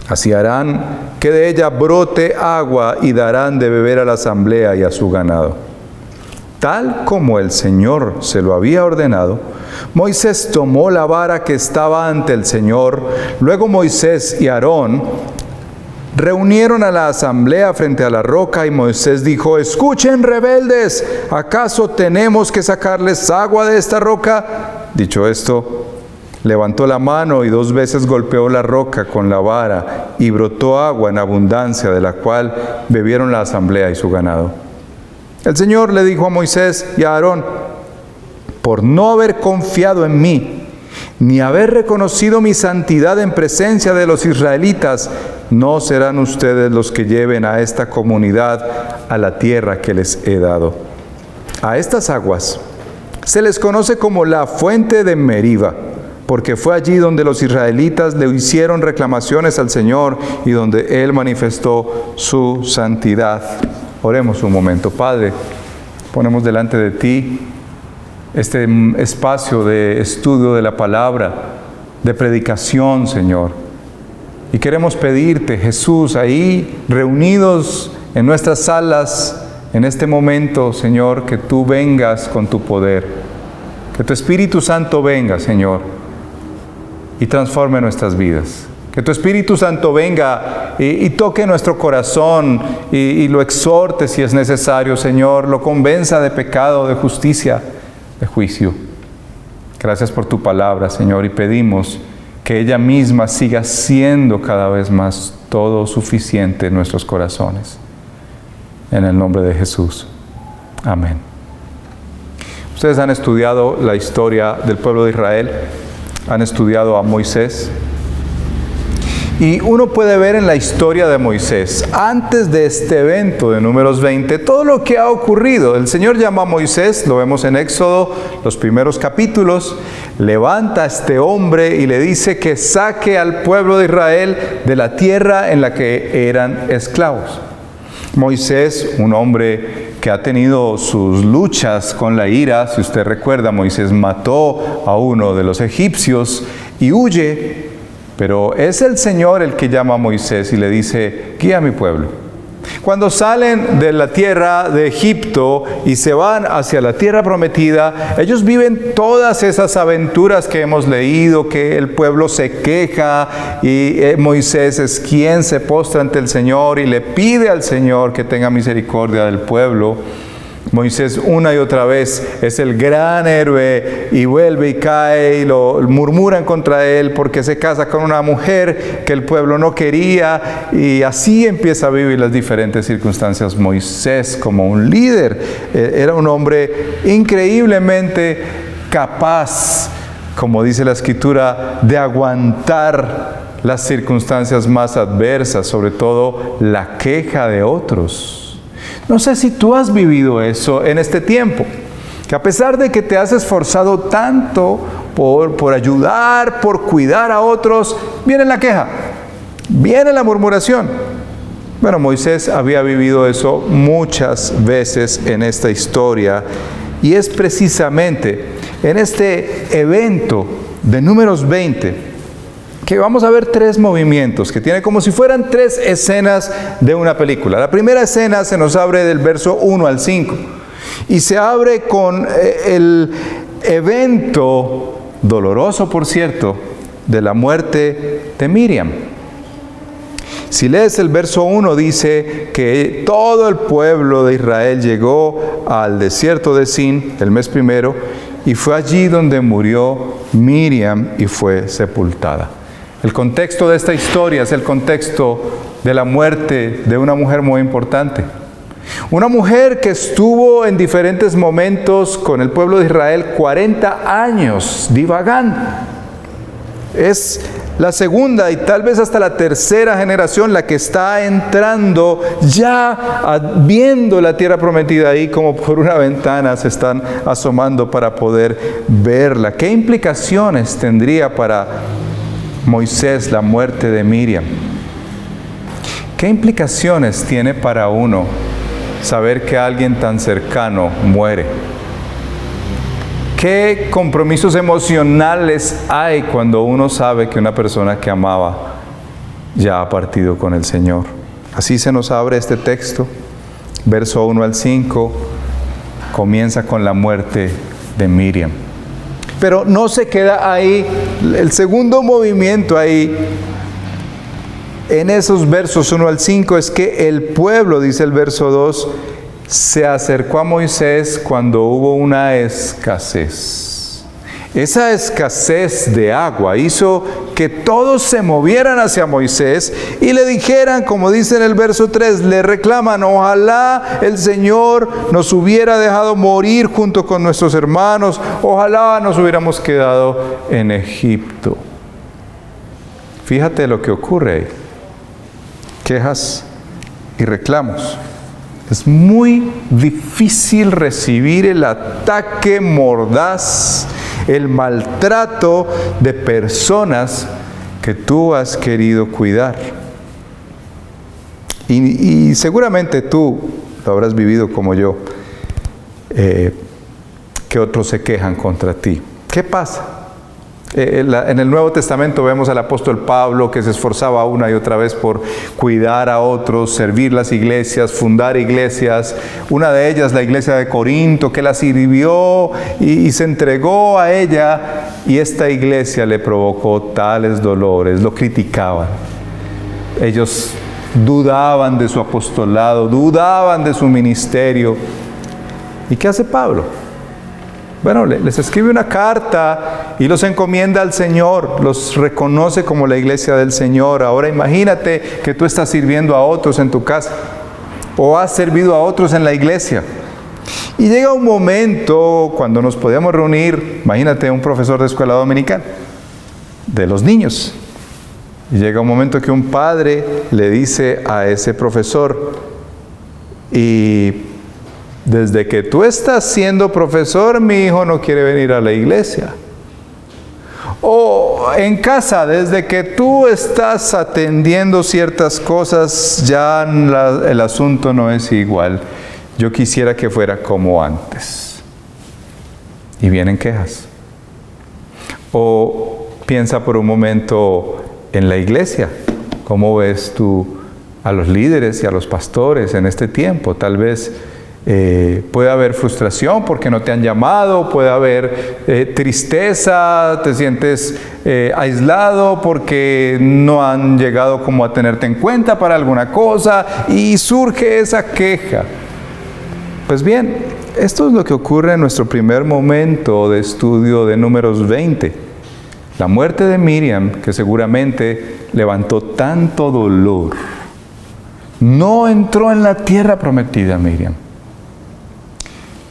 Así harán que de ella brote agua y darán de beber a la asamblea y a su ganado. Tal como el Señor se lo había ordenado, Moisés tomó la vara que estaba ante el Señor. Luego Moisés y Aarón reunieron a la asamblea frente a la roca y Moisés dijo: escuchen, rebeldes, ¿acaso tenemos que sacarles agua de esta roca? Dicho esto, levantó la mano y 2 veces golpeó la roca con la vara y brotó agua en abundancia, de la cual bebieron la asamblea y su ganado. El Señor le dijo a Moisés y a Aarón: por no haber confiado en mí, ni haber reconocido mi santidad en presencia de los israelitas, no serán ustedes los que lleven a esta comunidad a la tierra que les he dado. A estas aguas se les conoce como la fuente de Meriba, porque fue allí donde los israelitas le hicieron reclamaciones al Señor y donde Él manifestó su santidad. Oremos un momento. Padre, ponemos delante de ti este espacio de estudio de la palabra, de predicación, Señor. Y queremos pedirte, Jesús, ahí reunidos en nuestras salas, en este momento, Señor, que tú vengas con tu poder. Que tu Espíritu Santo venga, Señor, y transforme nuestras vidas. Que tu Espíritu Santo venga y toque nuestro corazón y lo exhorte si es necesario, Señor. Lo convenza de pecado, de justicia, de juicio. Gracias por tu palabra, Señor, y pedimos que ella misma siga siendo cada vez más todo suficiente en nuestros corazones. En el nombre de Jesús. Amén. Ustedes han estudiado la historia del pueblo de Israel, han estudiado a Moisés. Y uno puede ver en la historia de Moisés, antes de este evento de Números 20, todo lo que ha ocurrido. El Señor llama a Moisés, lo vemos en Éxodo, los primeros capítulos, levanta a este hombre y le dice que saque al pueblo de Israel de la tierra en la que eran esclavos. Moisés, un hombre que ha tenido sus luchas con la ira, si usted recuerda, Moisés mató a uno de los egipcios y huye. Pero es el Señor el que llama a Moisés y le dice: guía a mi pueblo. Cuando salen de la tierra de Egipto y se van hacia la tierra prometida, ellos viven todas esas aventuras que hemos leído, que el pueblo se queja y Moisés es quien se postra ante el Señor y le pide al Señor que tenga misericordia del pueblo. Moisés una y otra vez es el gran héroe y vuelve y cae y lo murmuran contra él porque se casa con una mujer que el pueblo no quería, y así empieza a vivir las diferentes circunstancias. Moisés, como un líder, era un hombre increíblemente capaz, como dice la Escritura, de aguantar las circunstancias más adversas, sobre todo la queja de otros. No sé si tú has vivido eso en este tiempo, que a pesar de que te has esforzado tanto por ayudar, por cuidar a otros, viene la queja, viene la murmuración. Bueno, Moisés había vivido eso muchas veces en esta historia, y es precisamente en este evento de Números 20 que vamos a ver 3 movimientos, que tiene como si fueran 3 escenas de una película. La primera escena se nos abre del verso 1 al 5. Y se abre con el evento doloroso, por cierto, de la muerte de Miriam. Si lees el verso 1, dice que todo el pueblo de Israel llegó al desierto de Sin el mes primero, y fue allí donde murió Miriam y fue sepultada. El contexto de esta historia es el contexto de la muerte de una mujer muy importante. Una mujer que estuvo en diferentes momentos con el pueblo de Israel 40 años divagando. Es la segunda y tal vez hasta la tercera generación la que está entrando ya viendo la tierra prometida ahí, como por una ventana se están asomando para poder verla. ¿Qué implicaciones tendría para Moisés la muerte de Miriam? ¿Qué implicaciones tiene para uno saber que alguien tan cercano muere? ¿Qué compromisos emocionales hay cuando uno sabe que una persona que amaba ya ha partido con el Señor? Así se nos abre este texto, verso 1 al 5, comienza con la muerte de Miriam. Pero no se queda ahí, el segundo movimiento ahí, en esos versos 1 al 5, es que el pueblo, dice el verso 2, se acercó a Moisés cuando hubo una escasez. Esa escasez de agua hizo que todos se movieran hacia Moisés y le dijeran, como dice en el verso 3, le reclaman: ojalá el Señor nos hubiera dejado morir junto con nuestros hermanos, ojalá nos hubiéramos quedado en Egipto. Fíjate lo que ocurre ahí. Quejas y reclamos. Es muy difícil recibir el ataque mordaz, el maltrato de personas que tú has querido cuidar. Y seguramente tú lo habrás vivido como yo, que otros se quejan contra ti. ¿Qué pasa? En el Nuevo Testamento vemos al apóstol Pablo que se esforzaba una y otra vez por cuidar a otros, servir las iglesias, fundar iglesias. Una de ellas, la iglesia de Corinto, que la sirvió y se entregó a ella, y esta iglesia le provocó tales dolores, lo criticaban. Ellos dudaban de su apostolado, dudaban de su ministerio. ¿Y qué hace Pablo? Bueno, les escribe una carta y los encomienda al Señor, los reconoce como la iglesia del Señor. Ahora imagínate que tú estás sirviendo a otros en tu casa o has servido a otros en la iglesia. Y llega un momento cuando nos podíamos reunir, imagínate un profesor de escuela dominical, de los niños. Y llega un momento que un padre le dice a ese profesor: y desde que tú estás siendo profesor, mi hijo no quiere venir a la iglesia. O en casa, desde que tú estás atendiendo ciertas cosas, ya el asunto no es igual. Yo quisiera que fuera como antes. Y vienen quejas. O piensa por un momento en la iglesia. ¿Cómo ves tú a los líderes y a los pastores en este tiempo? Tal vez puede haber frustración porque no te han llamado, puede haber tristeza, te sientes aislado porque no han llegado como a tenerte en cuenta para alguna cosa, y surge esa queja. Pues bien, esto es lo que ocurre en nuestro primer momento de estudio de Números 20. La muerte de Miriam, que seguramente levantó tanto dolor. No entró en la tierra prometida Miriam.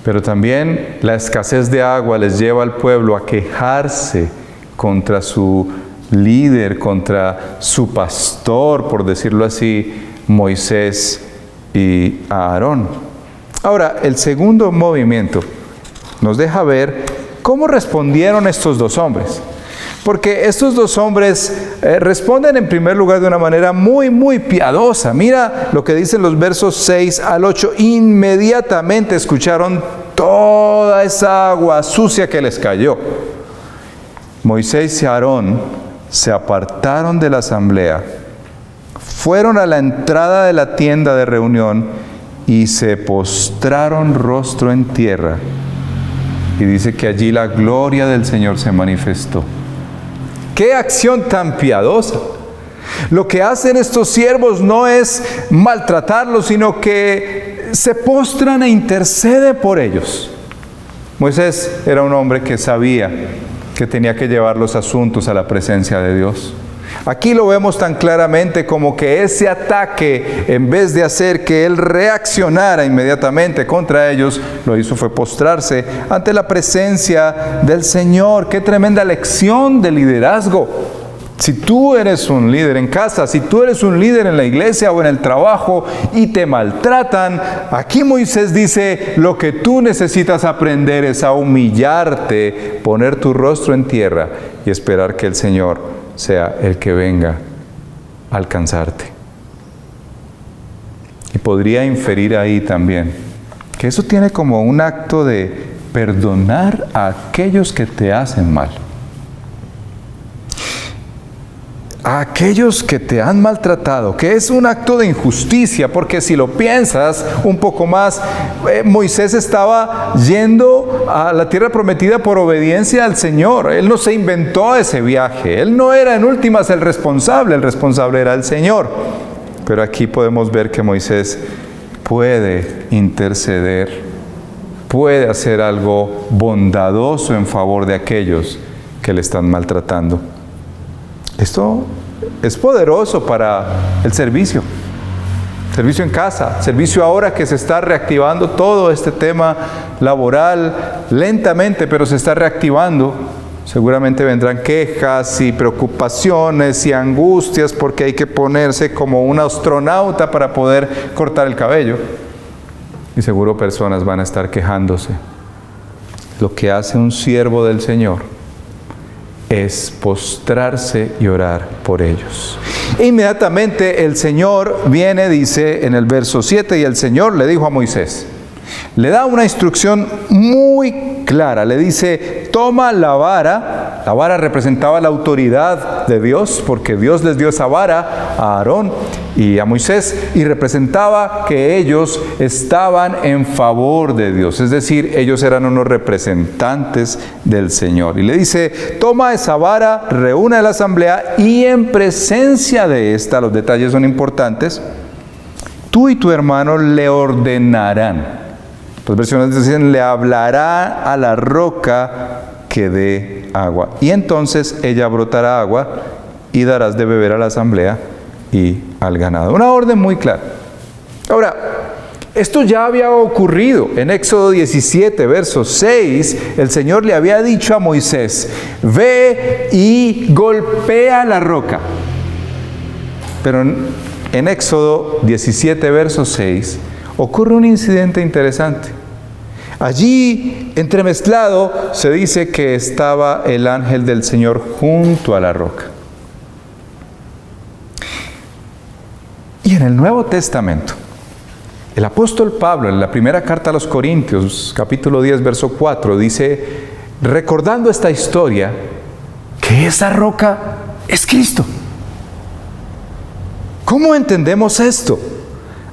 Pero también la escasez de agua les lleva al pueblo a quejarse contra su líder, contra su pastor, por decirlo así, Moisés y Aarón. Ahora, el segundo movimiento nos deja ver cómo respondieron estos dos hombres. Porque estos dos hombres responden en primer lugar de una manera muy, muy piadosa. Mira lo que dicen los versos 6 al 8. Inmediatamente escucharon toda esa agua sucia que les cayó. Moisés y Aarón se apartaron de la asamblea, fueron a la entrada de la tienda de reunión y se postraron rostro en tierra. Y dice que allí la gloria del Señor se manifestó. ¡Qué acción tan piadosa! Lo que hacen estos siervos no es maltratarlos, sino que se postran e intercede por ellos. Moisés era un hombre que sabía que tenía que llevar los asuntos a la presencia de Dios. Aquí lo vemos tan claramente como que ese ataque, en vez de hacer que él reaccionara inmediatamente contra ellos, lo hizo fue postrarse ante la presencia del Señor. ¡Qué tremenda lección de liderazgo! Si tú eres un líder en casa, si tú eres un líder en la iglesia o en el trabajo y te maltratan, aquí Moisés dice, lo que tú necesitas aprender es a humillarte, poner tu rostro en tierra y esperar que el Señor sea el que venga a alcanzarte. Y podría inferir ahí también que eso tiene como un acto de perdonar a aquellos que te hacen mal. A aquellos que te han maltratado, que es un acto de injusticia, porque si lo piensas un poco más, Moisés estaba yendo a la tierra prometida por obediencia al Señor. Él no se inventó ese viaje, él no era en últimas el responsable era el Señor. Pero aquí podemos ver que Moisés puede interceder, puede hacer algo bondadoso en favor de aquellos que le están maltratando. Esto es poderoso para el servicio en casa, servicio ahora que se está reactivando todo este tema laboral lentamente, pero se está reactivando. Seguramente vendrán quejas y preocupaciones y angustias porque hay que ponerse como un astronauta para poder cortar el cabello. Y seguro personas van a estar quejándose. Lo que hace un siervo del Señor es postrarse y orar por ellos. E inmediatamente el Señor viene, dice en el verso 7, y el Señor le dijo a Moisés, le da una instrucción muy clara, le dice, toma la vara representaba la autoridad de Dios, porque Dios les dio esa vara a Aarón y a Moisés, y representaba que ellos estaban en favor de Dios, es decir, ellos eran unos representantes del Señor. Y le dice, toma esa vara, reúne a la asamblea, y en presencia de esta, los detalles son importantes, tú y tu hermano le ordenarán. Las versiones dicen, le hablará a la roca que dé agua. Y entonces ella brotará agua y darás de beber a la asamblea y al ganado. Una orden muy clara. Ahora, esto ya había ocurrido. En Éxodo 17, verso 6, el Señor le había dicho a Moisés, ve y golpea la roca. Pero en Éxodo 17, verso 6, ocurre un incidente interesante. Allí, entremezclado, se dice que estaba el ángel del Señor junto a la roca. Y en el Nuevo Testamento, el apóstol Pablo, en la primera carta a los Corintios, capítulo 10, verso 4, dice, recordando esta historia, que esa roca es Cristo. ¿Cómo entendemos esto?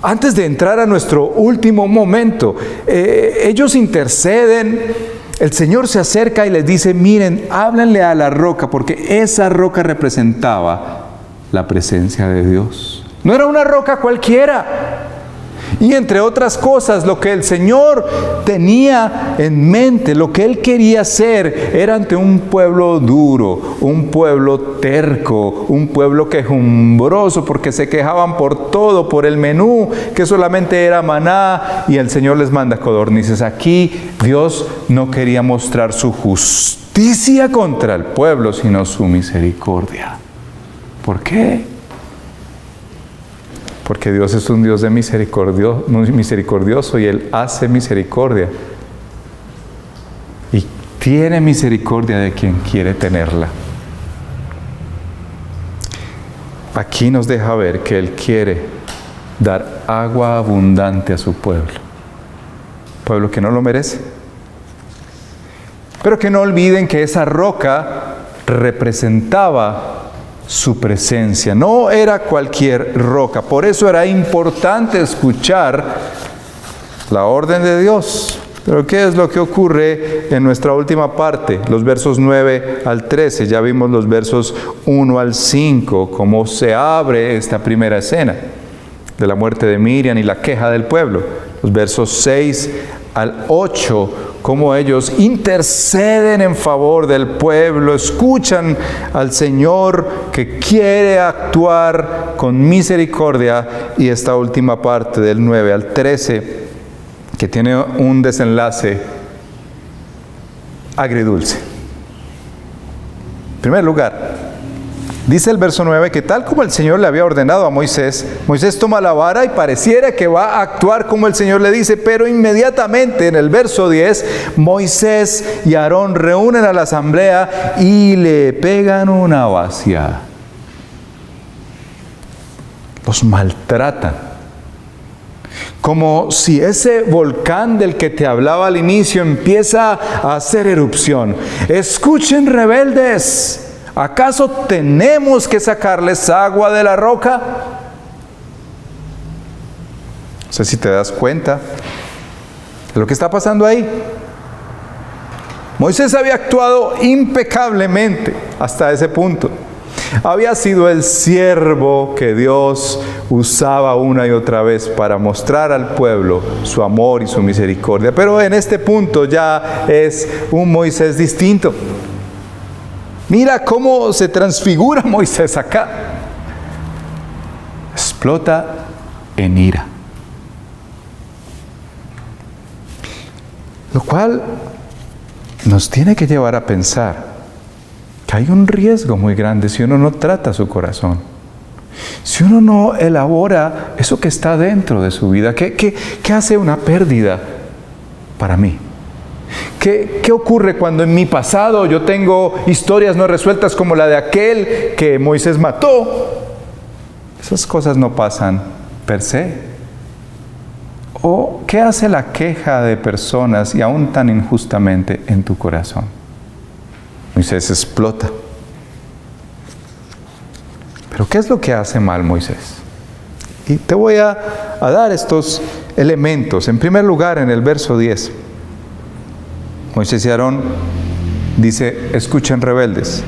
Antes de entrar a nuestro último momento, ellos interceden, el Señor se acerca y les dice, miren, háblenle a la roca, porque esa roca representaba la presencia de Dios. No era una roca cualquiera. Y entre otras cosas, lo que el Señor tenía en mente, lo que Él quería hacer, era ante un pueblo duro, un pueblo terco, un pueblo quejumbroso, porque se quejaban por todo, por el menú, que solamente era maná, y el Señor les manda codornices. Aquí Dios no quería mostrar su justicia contra el pueblo, sino su misericordia. ¿Por qué? Porque Dios es un Dios de misericordioso y Él hace misericordia. Y tiene misericordia de quien quiere tenerla. Aquí nos deja ver que Él quiere dar agua abundante a su pueblo. Pueblo que no lo merece. Pero que no olviden que esa roca representaba su presencia, no era cualquier roca. Por eso era importante escuchar la orden de Dios. Pero ¿qué es lo que ocurre en nuestra última parte? Los versos 9 al 13. Ya vimos los versos 1 al 5, cómo se abre esta primera escena de la muerte de Miriam y la queja del pueblo. Los versos 6 al 8, cómo ellos interceden en favor del pueblo, escuchan al Señor que quiere actuar con misericordia. Y esta última parte del 9 al 13, que tiene un desenlace agridulce. En primer lugar, dice el verso 9 que tal como el Señor le había ordenado a Moisés, Moisés toma la vara y pareciera que va a actuar como el Señor le dice, pero inmediatamente en el verso 10, Moisés y Aarón reúnen a la asamblea y le pegan una vaciada. Los maltratan. Como si ese volcán del que te hablaba al inicio empieza a hacer erupción. Escuchen, rebeldes, ¿acaso tenemos que sacarles agua de la roca? No sé si te das cuenta de lo que está pasando ahí. Moisés había actuado impecablemente hasta ese punto. Había sido el siervo que Dios usaba una y otra vez para mostrar al pueblo su amor y su misericordia. Pero en este punto ya es un Moisés distinto. Mira cómo se transfigura Moisés acá. Explota en ira. Lo cual nos tiene que llevar a pensar que hay un riesgo muy grande si uno no trata su corazón. Si uno no elabora eso que está dentro de su vida. ¿Qué hace una pérdida para mí? ¿Qué ocurre cuando en mi pasado yo tengo historias no resueltas como la de aquel que Moisés mató? Esas cosas no pasan per se. ¿O qué hace la queja de personas y aún tan injustamente en tu corazón? Moisés explota. Pero ¿qué es lo que hace mal Moisés? Y te voy a dar estos elementos. En primer lugar, en el verso 10, Moisés y Aarón dice, escuchen, rebeldes.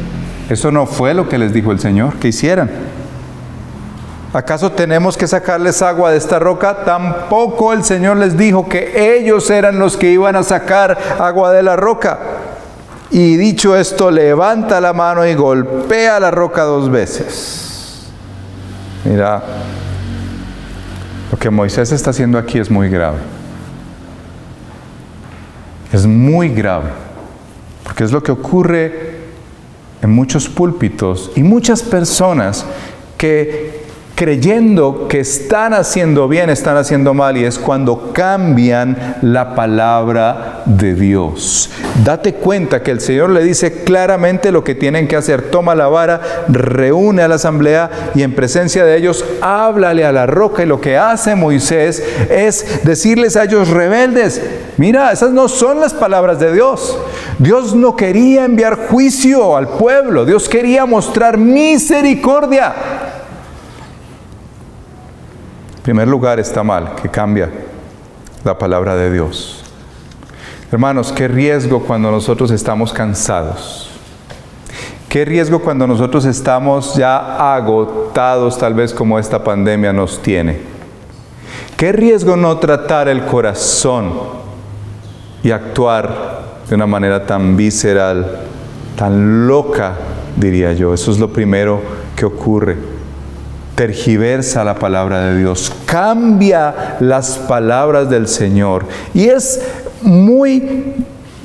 Eso no fue lo que les dijo el Señor que hicieran. ¿Acaso tenemos que sacarles agua de esta roca? Tampoco el Señor les dijo que ellos eran los que iban a sacar agua de la roca. Y dicho esto, levanta la mano y golpea la roca 2 veces. Mira, lo que Moisés está haciendo aquí es muy grave. Es muy grave, porque es lo que ocurre en muchos púlpitos y muchas personas que creyendo que están haciendo bien, están haciendo mal, y es cuando cambian la palabra de Dios. Date cuenta que el Señor le dice claramente lo que tienen que hacer. Toma la vara, reúne a la asamblea y en presencia de ellos háblale a la roca. Y lo que hace Moisés es decirles a ellos, rebeldes, mira, esas no son las palabras de Dios. Dios no quería enviar juicio al pueblo, Dios quería mostrar misericordia. En primer lugar, está mal que cambia la palabra de Dios. Hermanos, qué riesgo cuando nosotros estamos cansados. Qué riesgo cuando nosotros estamos ya agotados, tal vez como esta pandemia nos tiene. Qué riesgo no tratar el corazón y actuar de una manera tan visceral, tan loca, diría yo. Eso es lo primero que ocurre. Tergiversa la palabra de Dios, cambia las palabras del Señor. Y es muy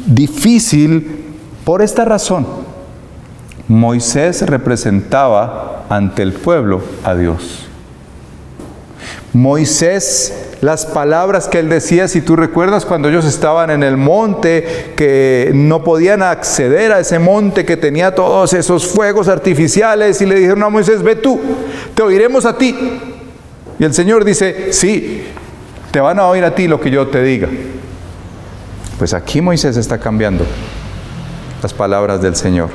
difícil por esta razón. Moisés representaba ante el pueblo a Dios. Moisés, las palabras que él decía, si tú recuerdas cuando ellos estaban en el monte, que no podían acceder a ese monte que tenía todos esos fuegos artificiales, y le dijeron a Moisés, ve tú, te oiremos a ti. Y el Señor dice, sí, te van a oír a ti lo que yo te diga. Pues aquí Moisés está cambiando las palabras del Señor.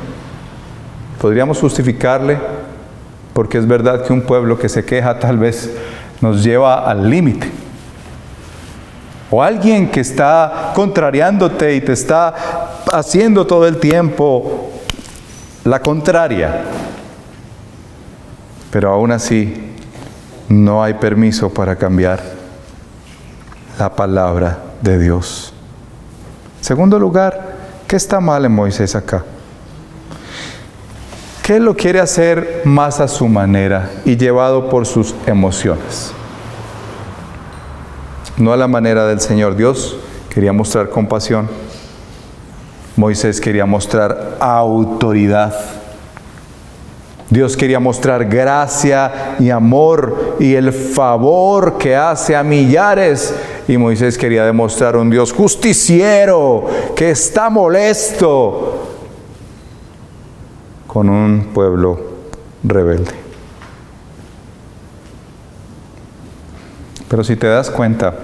Podríamos justificarle, porque es verdad que un pueblo que se queja tal vez nos lleva al límite. o alguien que está contrariándote y te está haciendo todo el tiempo la contraria. Pero aún así, no hay permiso para cambiar la palabra de Dios. En segundo lugar, ¿qué está mal en Moisés acá? Que él lo quiere hacer más a su manera y llevado por sus emociones. No a la manera del Señor. Dios quería mostrar compasión. Moisés quería mostrar autoridad. Dios quería mostrar gracia y amor y el favor que hace a millares. Y Moisés quería demostrar un Dios justiciero que está molesto con un pueblo rebelde. Pero si te das cuenta,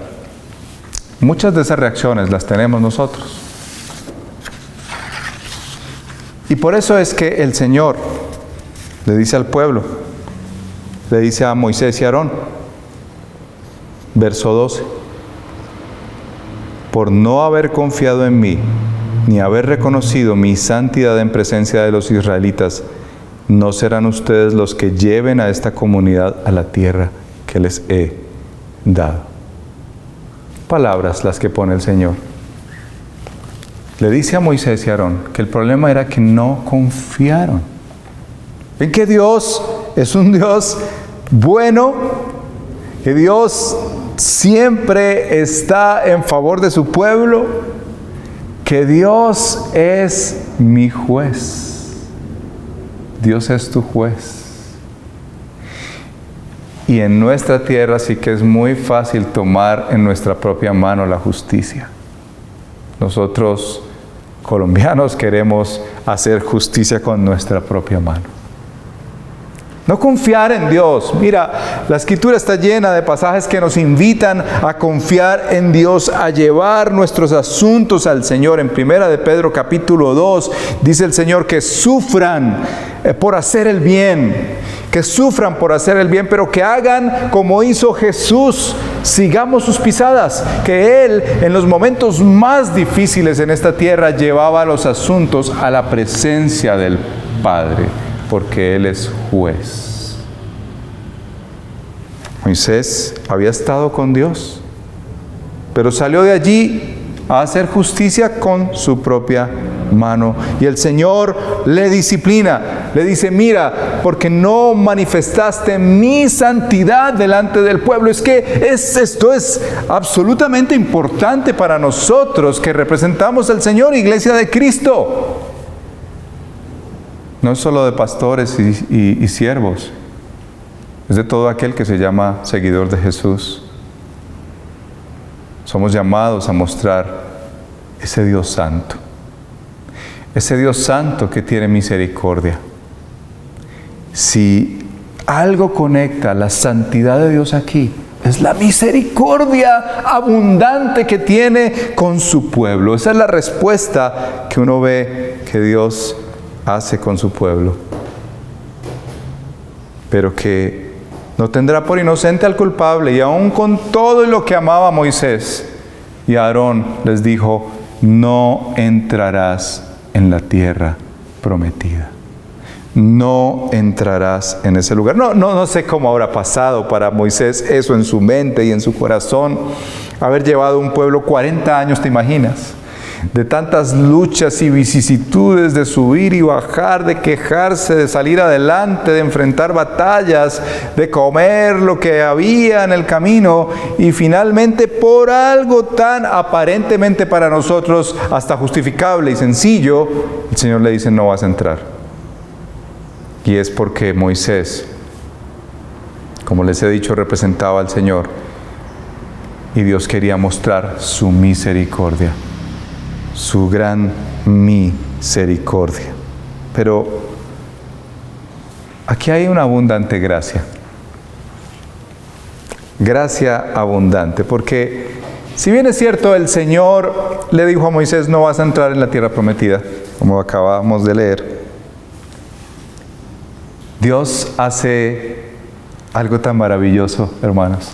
muchas de esas reacciones las tenemos nosotros. Y por eso es que el Señor le dice al pueblo, le dice a Moisés y Aarón, verso 12, por no haber confiado en mí, ni haber reconocido mi santidad en presencia de los israelitas, no serán ustedes los que lleven a esta comunidad a la tierra que les he dado. Palabras las que pone el Señor. Le dice a Moisés y Aarón que el problema era que no confiaron. Ven que Dios es un Dios bueno, que Dios siempre está en favor de su pueblo, que Dios es mi juez. Dios es tu juez. Y en nuestra tierra sí que es muy fácil tomar en nuestra propia mano la justicia. Nosotros, colombianos, queremos hacer justicia con nuestra propia mano. No confiar en Dios. Mira, la Escritura está llena de pasajes que nos invitan a confiar en Dios, a llevar nuestros asuntos al Señor. En 1 de Pedro capítulo 2 dice el Señor que sufran por hacer el bien, que sufran por hacer el bien, pero que hagan como hizo Jesús. Sigamos sus pisadas, que Él en los momentos más difíciles en esta tierra llevaba los asuntos a la presencia del Padre, porque Él es juez. Moisés había estado con Dios, pero salió de allí a hacer justicia con su propia mano. Y el Señor le disciplina, le dice, mira, porque no manifestaste mi santidad delante del pueblo. Es que esto es absolutamente importante para nosotros que representamos al Señor, Iglesia de Cristo. No es solo de pastores y siervos, es de todo aquel que se llama seguidor de Jesús. Somos llamados a mostrar ese Dios santo, ese Dios santo que tiene misericordia. Si algo conecta la santidad de Dios aquí, es la misericordia abundante que tiene con su pueblo. Esa es la respuesta que uno ve que Dios hace con su pueblo, pero que no tendrá por inocente al culpable. Y aún con todo lo que amaba a Moisés y a Aarón, les dijo, no entrarás en la tierra prometida. No entrarás en ese lugar. No sé cómo habrá pasado para Moisés eso en su mente y en su corazón, haber llevado un pueblo 40 años, ¿te imaginas? De tantas luchas y vicisitudes, de subir y bajar, de quejarse, de salir adelante, de enfrentar batallas, de comer lo que había en el camino, y finalmente por algo tan aparentemente para nosotros hasta justificable y sencillo, el Señor le dice, no vas a entrar. Y es porque Moisés, como les he dicho, representaba al Señor, y Dios quería mostrar su misericordia, su gran misericordia. Pero aquí hay una abundante gracia. Gracia abundante, porque si bien es cierto, el Señor le dijo a Moisés, no vas a entrar en la tierra prometida, como acabamos de leer, Dios hace algo tan maravilloso, hermanos.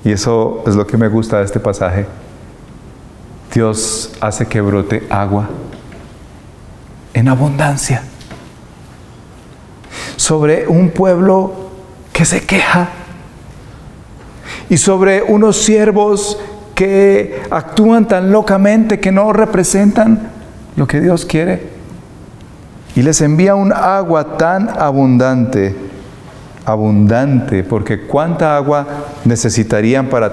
Y eso es lo que me gusta de este pasaje. Dios hace que brote agua en abundancia sobre un pueblo que se queja y sobre unos siervos que actúan tan locamente que no representan lo que Dios quiere. Y les envía un agua tan abundante, porque ¿cuánta agua necesitarían para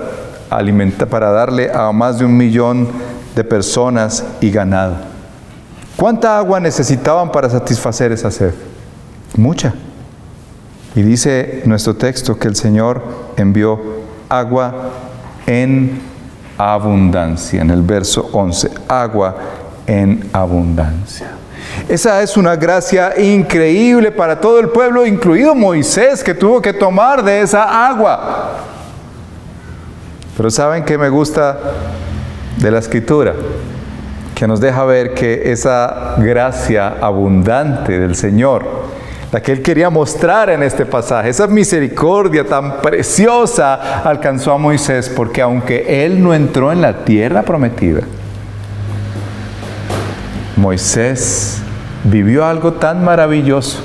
alimentar, para darle a más de 1 millón de personas y ganado? ¿Cuánta agua necesitaban para satisfacer esa sed? Mucha. Y dice nuestro texto que el Señor envió agua en abundancia, en el verso 11, agua en abundancia. Esa es una gracia increíble para todo el pueblo, incluido Moisés, que tuvo que tomar de esa agua. Pero ¿saben qué me gusta de la Escritura? Que nos deja ver que esa gracia abundante del Señor, la que Él quería mostrar en este pasaje, esa misericordia tan preciosa, alcanzó a Moisés, porque aunque Él no entró en la tierra prometida, Moisés vivió algo tan maravilloso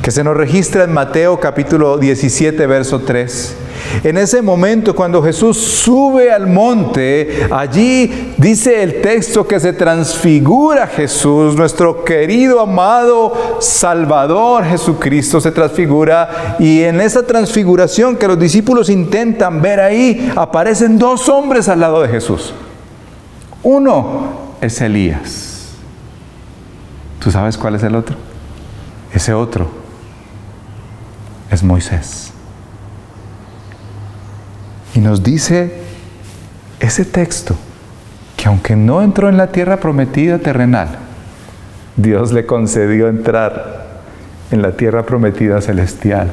que se nos registra en Mateo capítulo 17, verso 3. En ese momento, cuando Jesús sube al monte, allí dice el texto que se transfigura Jesús, nuestro querido, amado Salvador Jesucristo se transfigura, y en esa transfiguración que los discípulos intentan ver ahí, aparecen 2 hombres al lado de Jesús. Uno es Elías. ¿Tú sabes cuál es el otro? Ese otro es Moisés. Y nos dice ese texto que aunque no entró en la tierra prometida terrenal, Dios le concedió entrar en la tierra prometida celestial.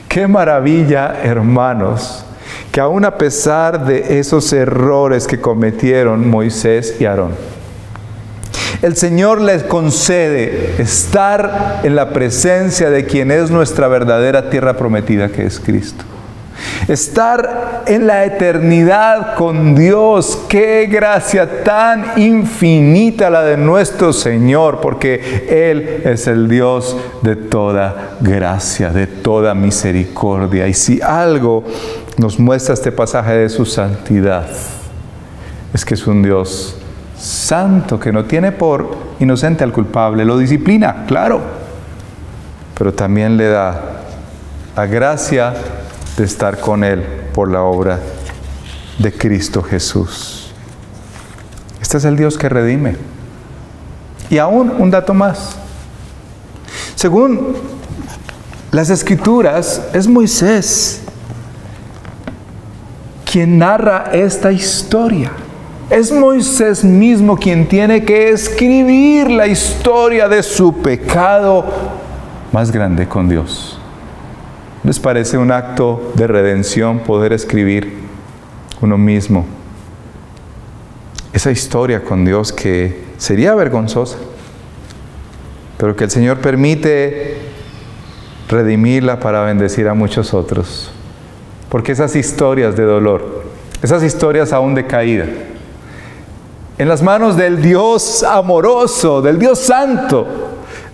¡Qué maravilla, hermanos! Que aún a pesar de esos errores que cometieron Moisés y Aarón, el Señor les concede estar en la presencia de quien es nuestra verdadera tierra prometida, que es Cristo. Estar en la eternidad con Dios. ¡Qué gracia tan infinita la de nuestro Señor! Porque Él es el Dios de toda gracia, de toda misericordia. Y si algo nos muestra este pasaje de su santidad, es que es un Dios santo, que no tiene por inocente al culpable, lo disciplina, claro, pero también le da la gracia de estar con Él por la obra de Cristo Jesús. Este es el Dios que redime. Y aún un dato más. Según las Escrituras, es Moisés quien narra esta historia. Es Moisés mismo quien tiene que escribir la historia de su pecado más grande con Dios. ¿Les parece un acto de redención poder escribir uno mismo esa historia con Dios que sería vergonzosa, pero que el Señor permite redimirla para bendecir a muchos otros? Porque esas historias de dolor, esas historias aún de caída, en las manos del Dios amoroso, del Dios santo,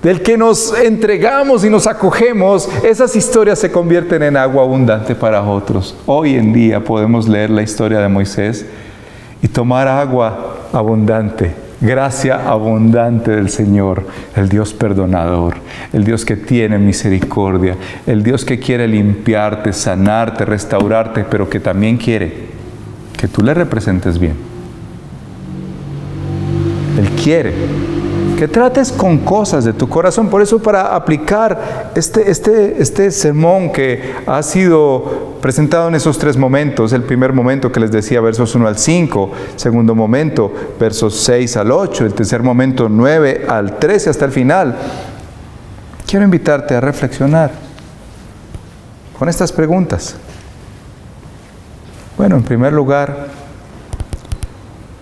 del que nos entregamos y nos acogemos, esas historias se convierten en agua abundante para otros. Hoy en día podemos leer la historia de Moisés y tomar agua abundante, gracia abundante del Señor, el Dios perdonador, el Dios que tiene misericordia, el Dios que quiere limpiarte, sanarte, restaurarte, pero que también quiere que tú le representes bien. Él quiere que trates con cosas de tu corazón. Por eso, para aplicar este sermón que ha sido presentado en esos 3 momentos, el primer momento que les decía, versos 1 al 5, segundo momento, versos 6 al 8, el tercer momento, 9 al 13, hasta el final, quiero invitarte a reflexionar con estas preguntas. Bueno, en primer lugar,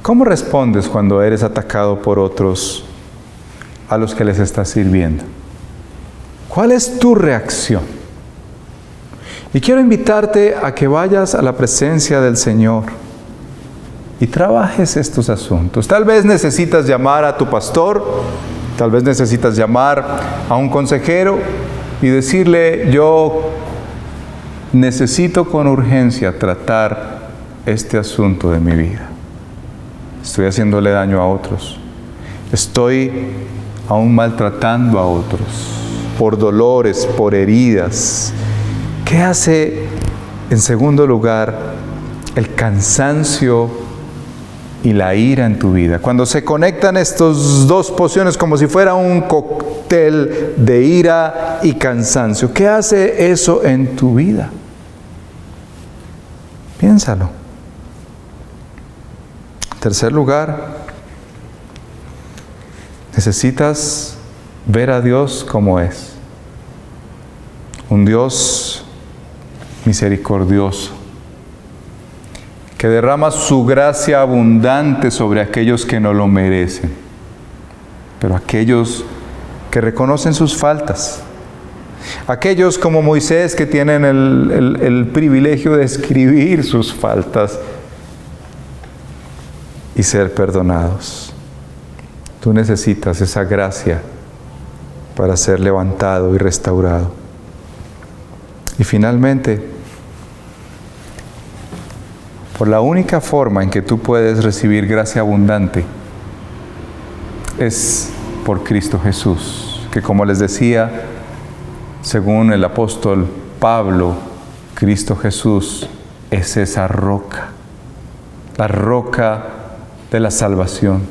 ¿cómo respondes cuando eres atacado por otros a los que les estás sirviendo? ¿Cuál es tu reacción? Y quiero invitarte a que vayas a la presencia del Señor y trabajes estos asuntos. Tal vez necesitas llamar a tu pastor, tal vez necesitas llamar a un consejero y decirle: yo necesito con urgencia tratar este asunto de mi vida. Estoy haciéndole daño a otros. Estoy aún maltratando a otros por dolores, por heridas. ¿Qué hace, en segundo lugar, el cansancio y la ira en tu vida? Cuando se conectan estas dos pociones como si fuera un cóctel de ira y cansancio, ¿qué hace eso en tu vida? Piénsalo. En tercer lugar, necesitas ver a Dios como es. Un Dios misericordioso, que derrama su gracia abundante sobre aquellos que no lo merecen, pero aquellos que reconocen sus faltas, aquellos como Moisés que tienen el privilegio de escribir sus faltas y ser perdonados. Tú necesitas esa gracia para ser levantado y restaurado. Y finalmente, por la única forma en que tú puedes recibir gracia abundante es por Cristo Jesús, que como les decía, según el apóstol Pablo, Cristo Jesús es esa roca, la roca de la salvación,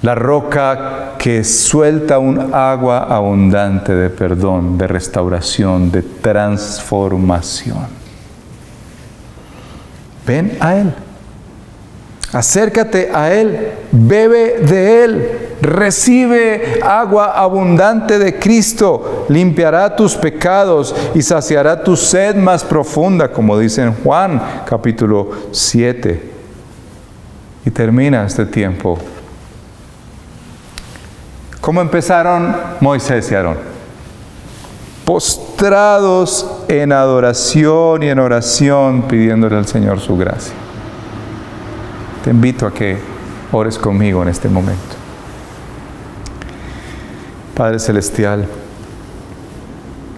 la roca que suelta un agua abundante de perdón, de restauración, de transformación. Ven a Él, acércate a Él, bebe de Él, recibe agua abundante de Cristo, limpiará tus pecados y saciará tu sed más profunda, como dice en Juan capítulo 7. Y termina este tiempo. ¿Cómo empezaron Moisés y Aarón? Postrados en adoración y en oración, pidiéndole al Señor su gracia. Te invito a que ores conmigo en este momento. Padre Celestial,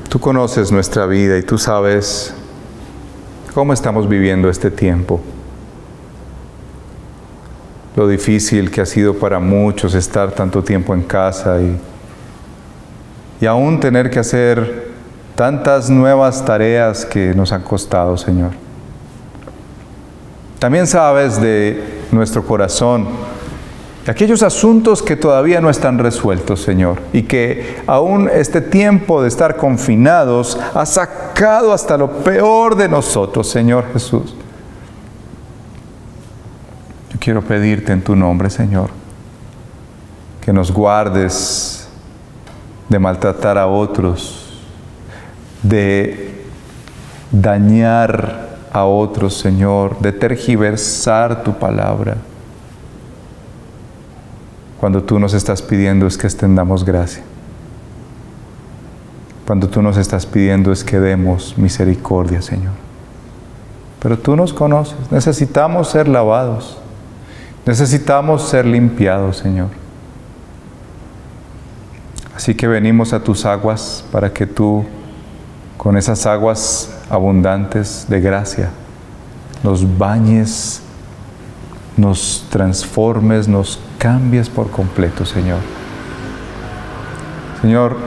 tú conoces nuestra vida y tú sabes cómo estamos viviendo este tiempo. Lo difícil que ha sido para muchos estar tanto tiempo en casa y aún tener que hacer tantas nuevas tareas que nos han costado, Señor. También sabes de nuestro corazón, de aquellos asuntos que todavía no están resueltos, Señor, y que aún este tiempo de estar confinados ha sacado hasta lo peor de nosotros, Señor Jesús. Yo quiero pedirte en tu nombre, Señor, que nos guardes de maltratar a otros, de dañar a otros, Señor, de tergiversar tu palabra. Cuando tú nos estás pidiendo es que extendamos gracia. Cuando tú nos estás pidiendo es que demos misericordia, Señor. Pero tú nos conoces, necesitamos ser lavados. Necesitamos ser limpiados, Señor. Así que venimos a tus aguas para que tú, con esas aguas abundantes de gracia, nos bañes, nos transformes, nos cambies por completo, Señor. Señor,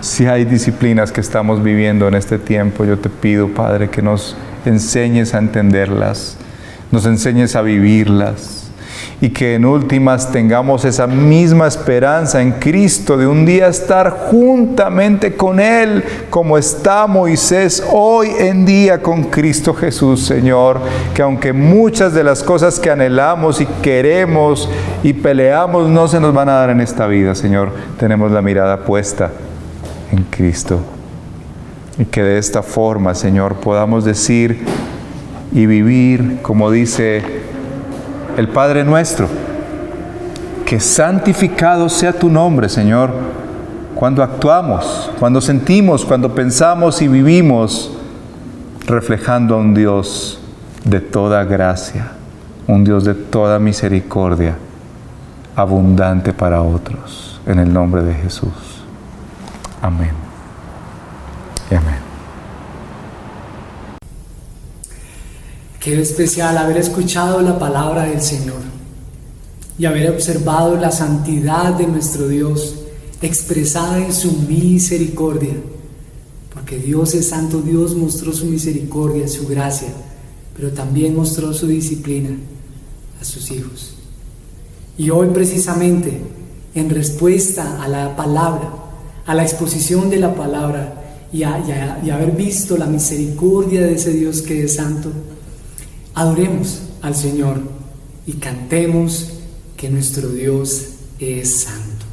si hay disciplinas que estamos viviendo en este tiempo, yo te pido, Padre, que nos enseñes a entenderlas, nos enseñes a vivirlas. Y que en últimas tengamos esa misma esperanza en Cristo de un día estar juntamente con Él, como está Moisés hoy en día con Cristo Jesús, Señor. Que aunque muchas de las cosas que anhelamos y queremos y peleamos no se nos van a dar en esta vida, Señor, tenemos la mirada puesta en Cristo. Y que de esta forma, Señor, podamos decir y vivir, como dice el Padre nuestro, que santificado sea tu nombre, Señor, cuando actuamos, cuando sentimos, cuando pensamos y vivimos reflejando a un Dios de toda gracia, un Dios de toda misericordia, abundante para otros, en el nombre de Jesús. Amén. Y amén. Qué especial haber escuchado la palabra del Señor y haber observado la santidad de nuestro Dios expresada en su misericordia. Porque Dios es santo, Dios mostró su misericordia, su gracia, pero también mostró su disciplina a sus hijos. Y hoy precisamente, en respuesta a la palabra, a la exposición de la palabra y haber visto la misericordia de ese Dios que es santo, adoremos al Señor y cantemos que nuestro Dios es santo.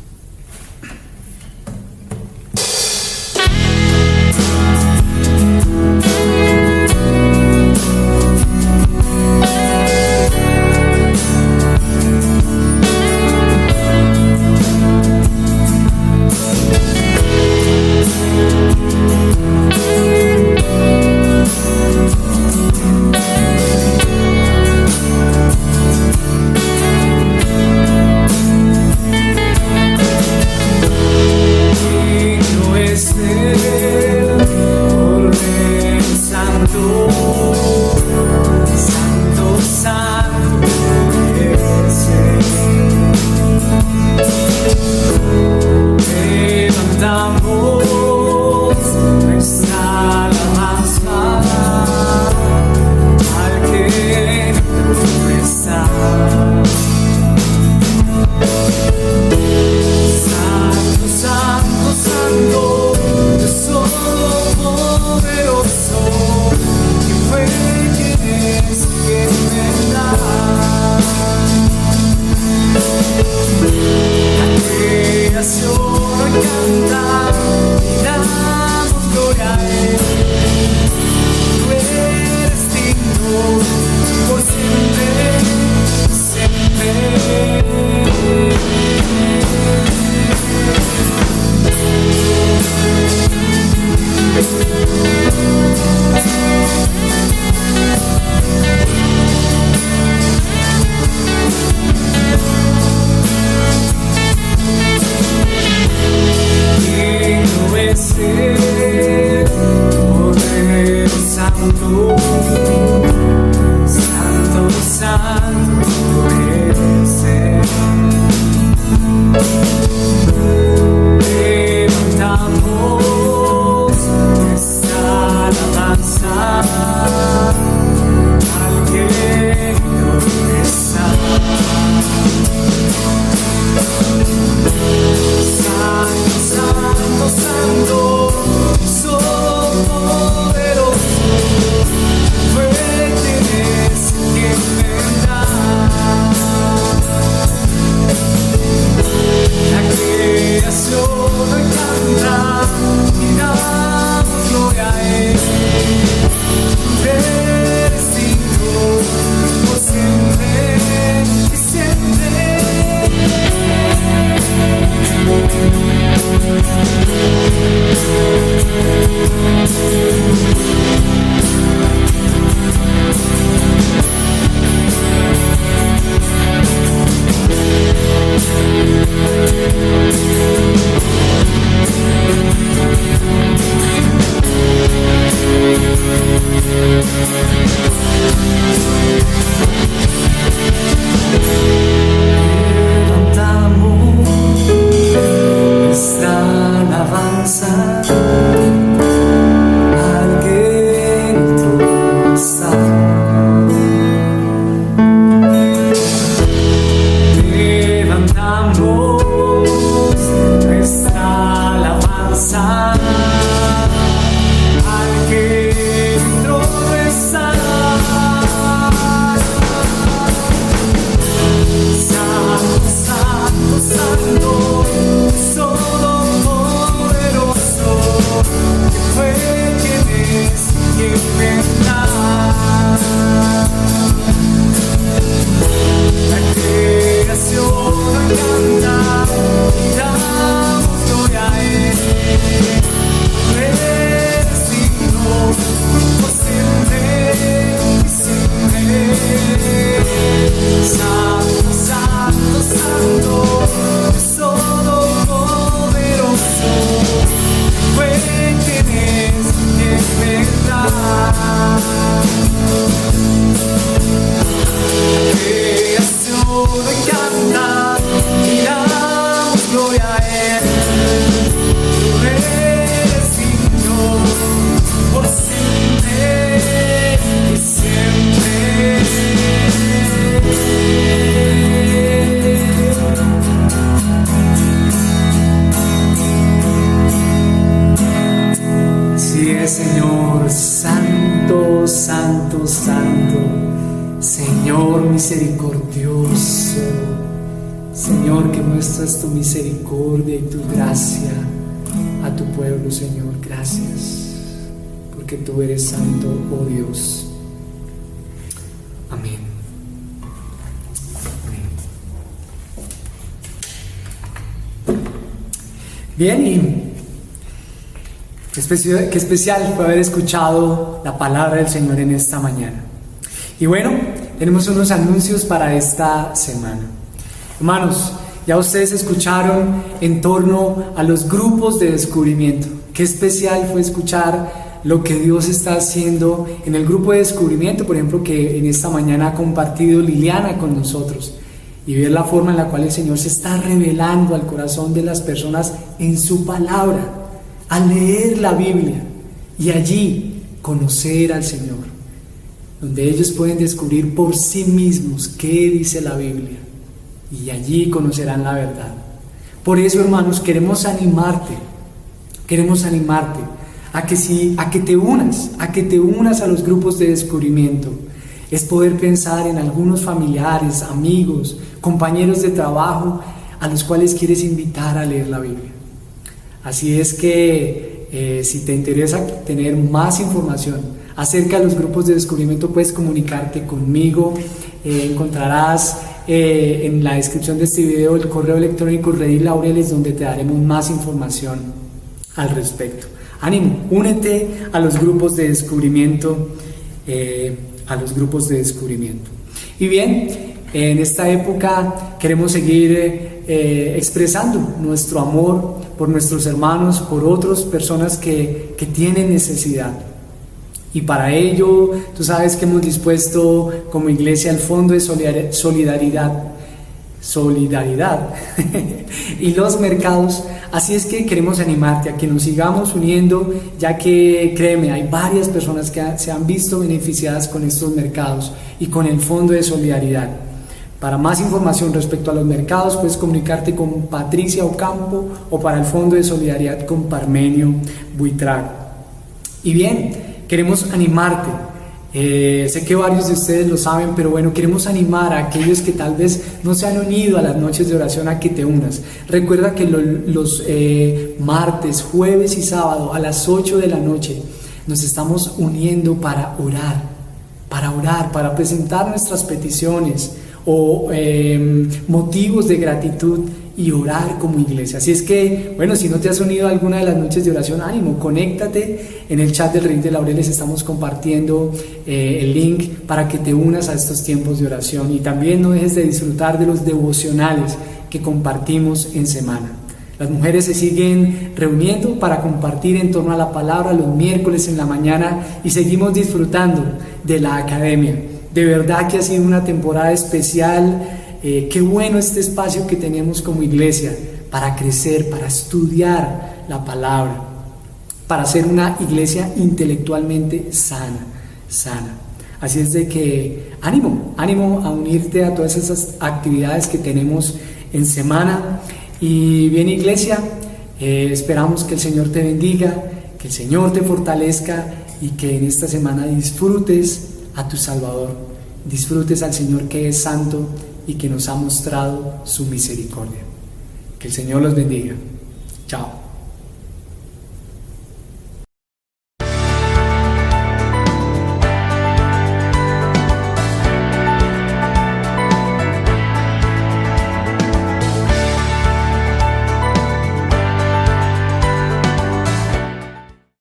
eres, Señor, santo, santo, santo, Señor misericordioso, Señor, que muestras tu misericordia y tu gracia a tu pueblo, Señor. Gracias, porque tú eres santo, oh Dios. Amén. Bien, y qué especial fue haber escuchado la palabra del Señor en esta mañana. Y bueno, tenemos unos anuncios para esta semana. Hermanos, ya ustedes escucharon en torno a los grupos de descubrimiento. Qué especial fue escuchar lo que Dios está haciendo en el grupo de descubrimiento, por ejemplo, que en esta mañana ha compartido Liliana con nosotros, y ver la forma en la cual el Señor se está revelando al corazón de las personas en su palabra, al leer la Biblia y allí conocer al Señor, donde ellos pueden descubrir por sí mismos qué dice la Biblia, y allí conocerán la verdad. Por eso, hermanos, queremos animarte a que te unas a los grupos de descubrimiento. Es poder pensar en algunos familiares, amigos, compañeros de trabajo a los cuales quieres invitar a leer la Biblia. Así es que si te interesa tener más información acerca de los grupos de descubrimiento, puedes comunicarte conmigo. Encontrarás en la descripción de este video el correo electrónico Redil Laureles, donde te daremos más información al respecto. Ánimo, únete a los grupos de descubrimiento, Y bien, en esta época queremos seguir expresando nuestro amor por nuestros hermanos, por otras personas que tienen necesidad. Y para ello, tú sabes que hemos dispuesto como iglesia el Fondo de Solidaridad y los mercados. Así es que queremos animarte a que nos sigamos uniendo, ya que, créeme, hay varias personas que se han visto beneficiadas con estos mercados y con el Fondo de Solidaridad. Para más información respecto a los mercados, puedes comunicarte con Patricia Ocampo, o para el Fondo de Solidaridad con Parmenio Buitrago. Y bien, queremos animarte. Sé que varios de ustedes lo saben, pero bueno, queremos animar a aquellos que tal vez no se han unido a las noches de oración a que te unas. Recuerda que los martes, jueves y sábado a las 8 de la noche nos estamos uniendo para orar, para presentar nuestras peticiones o motivos de gratitud y orar como iglesia. Así es que, bueno, si no te has unido a alguna de las noches de oración, ánimo, conéctate. En el chat del Redil de Laureles estamos compartiendo el link para que te unas a estos tiempos de oración, y también no dejes de disfrutar de los devocionales que compartimos en semana. Las mujeres se siguen reuniendo para compartir en torno a la palabra los miércoles en la mañana, y seguimos disfrutando de la academia. De verdad que ha sido una temporada especial. Qué bueno este espacio que tenemos como iglesia para crecer, para estudiar la palabra, para ser una iglesia intelectualmente sana. Así es de que ánimo a unirte a todas esas actividades que tenemos en semana. Y bien, iglesia, esperamos que el Señor te bendiga, que el Señor te fortalezca, y que en esta semana disfrutes a tu Salvador, disfrutes al Señor que es santo y que nos ha mostrado su misericordia. Que el Señor los bendiga. Chao.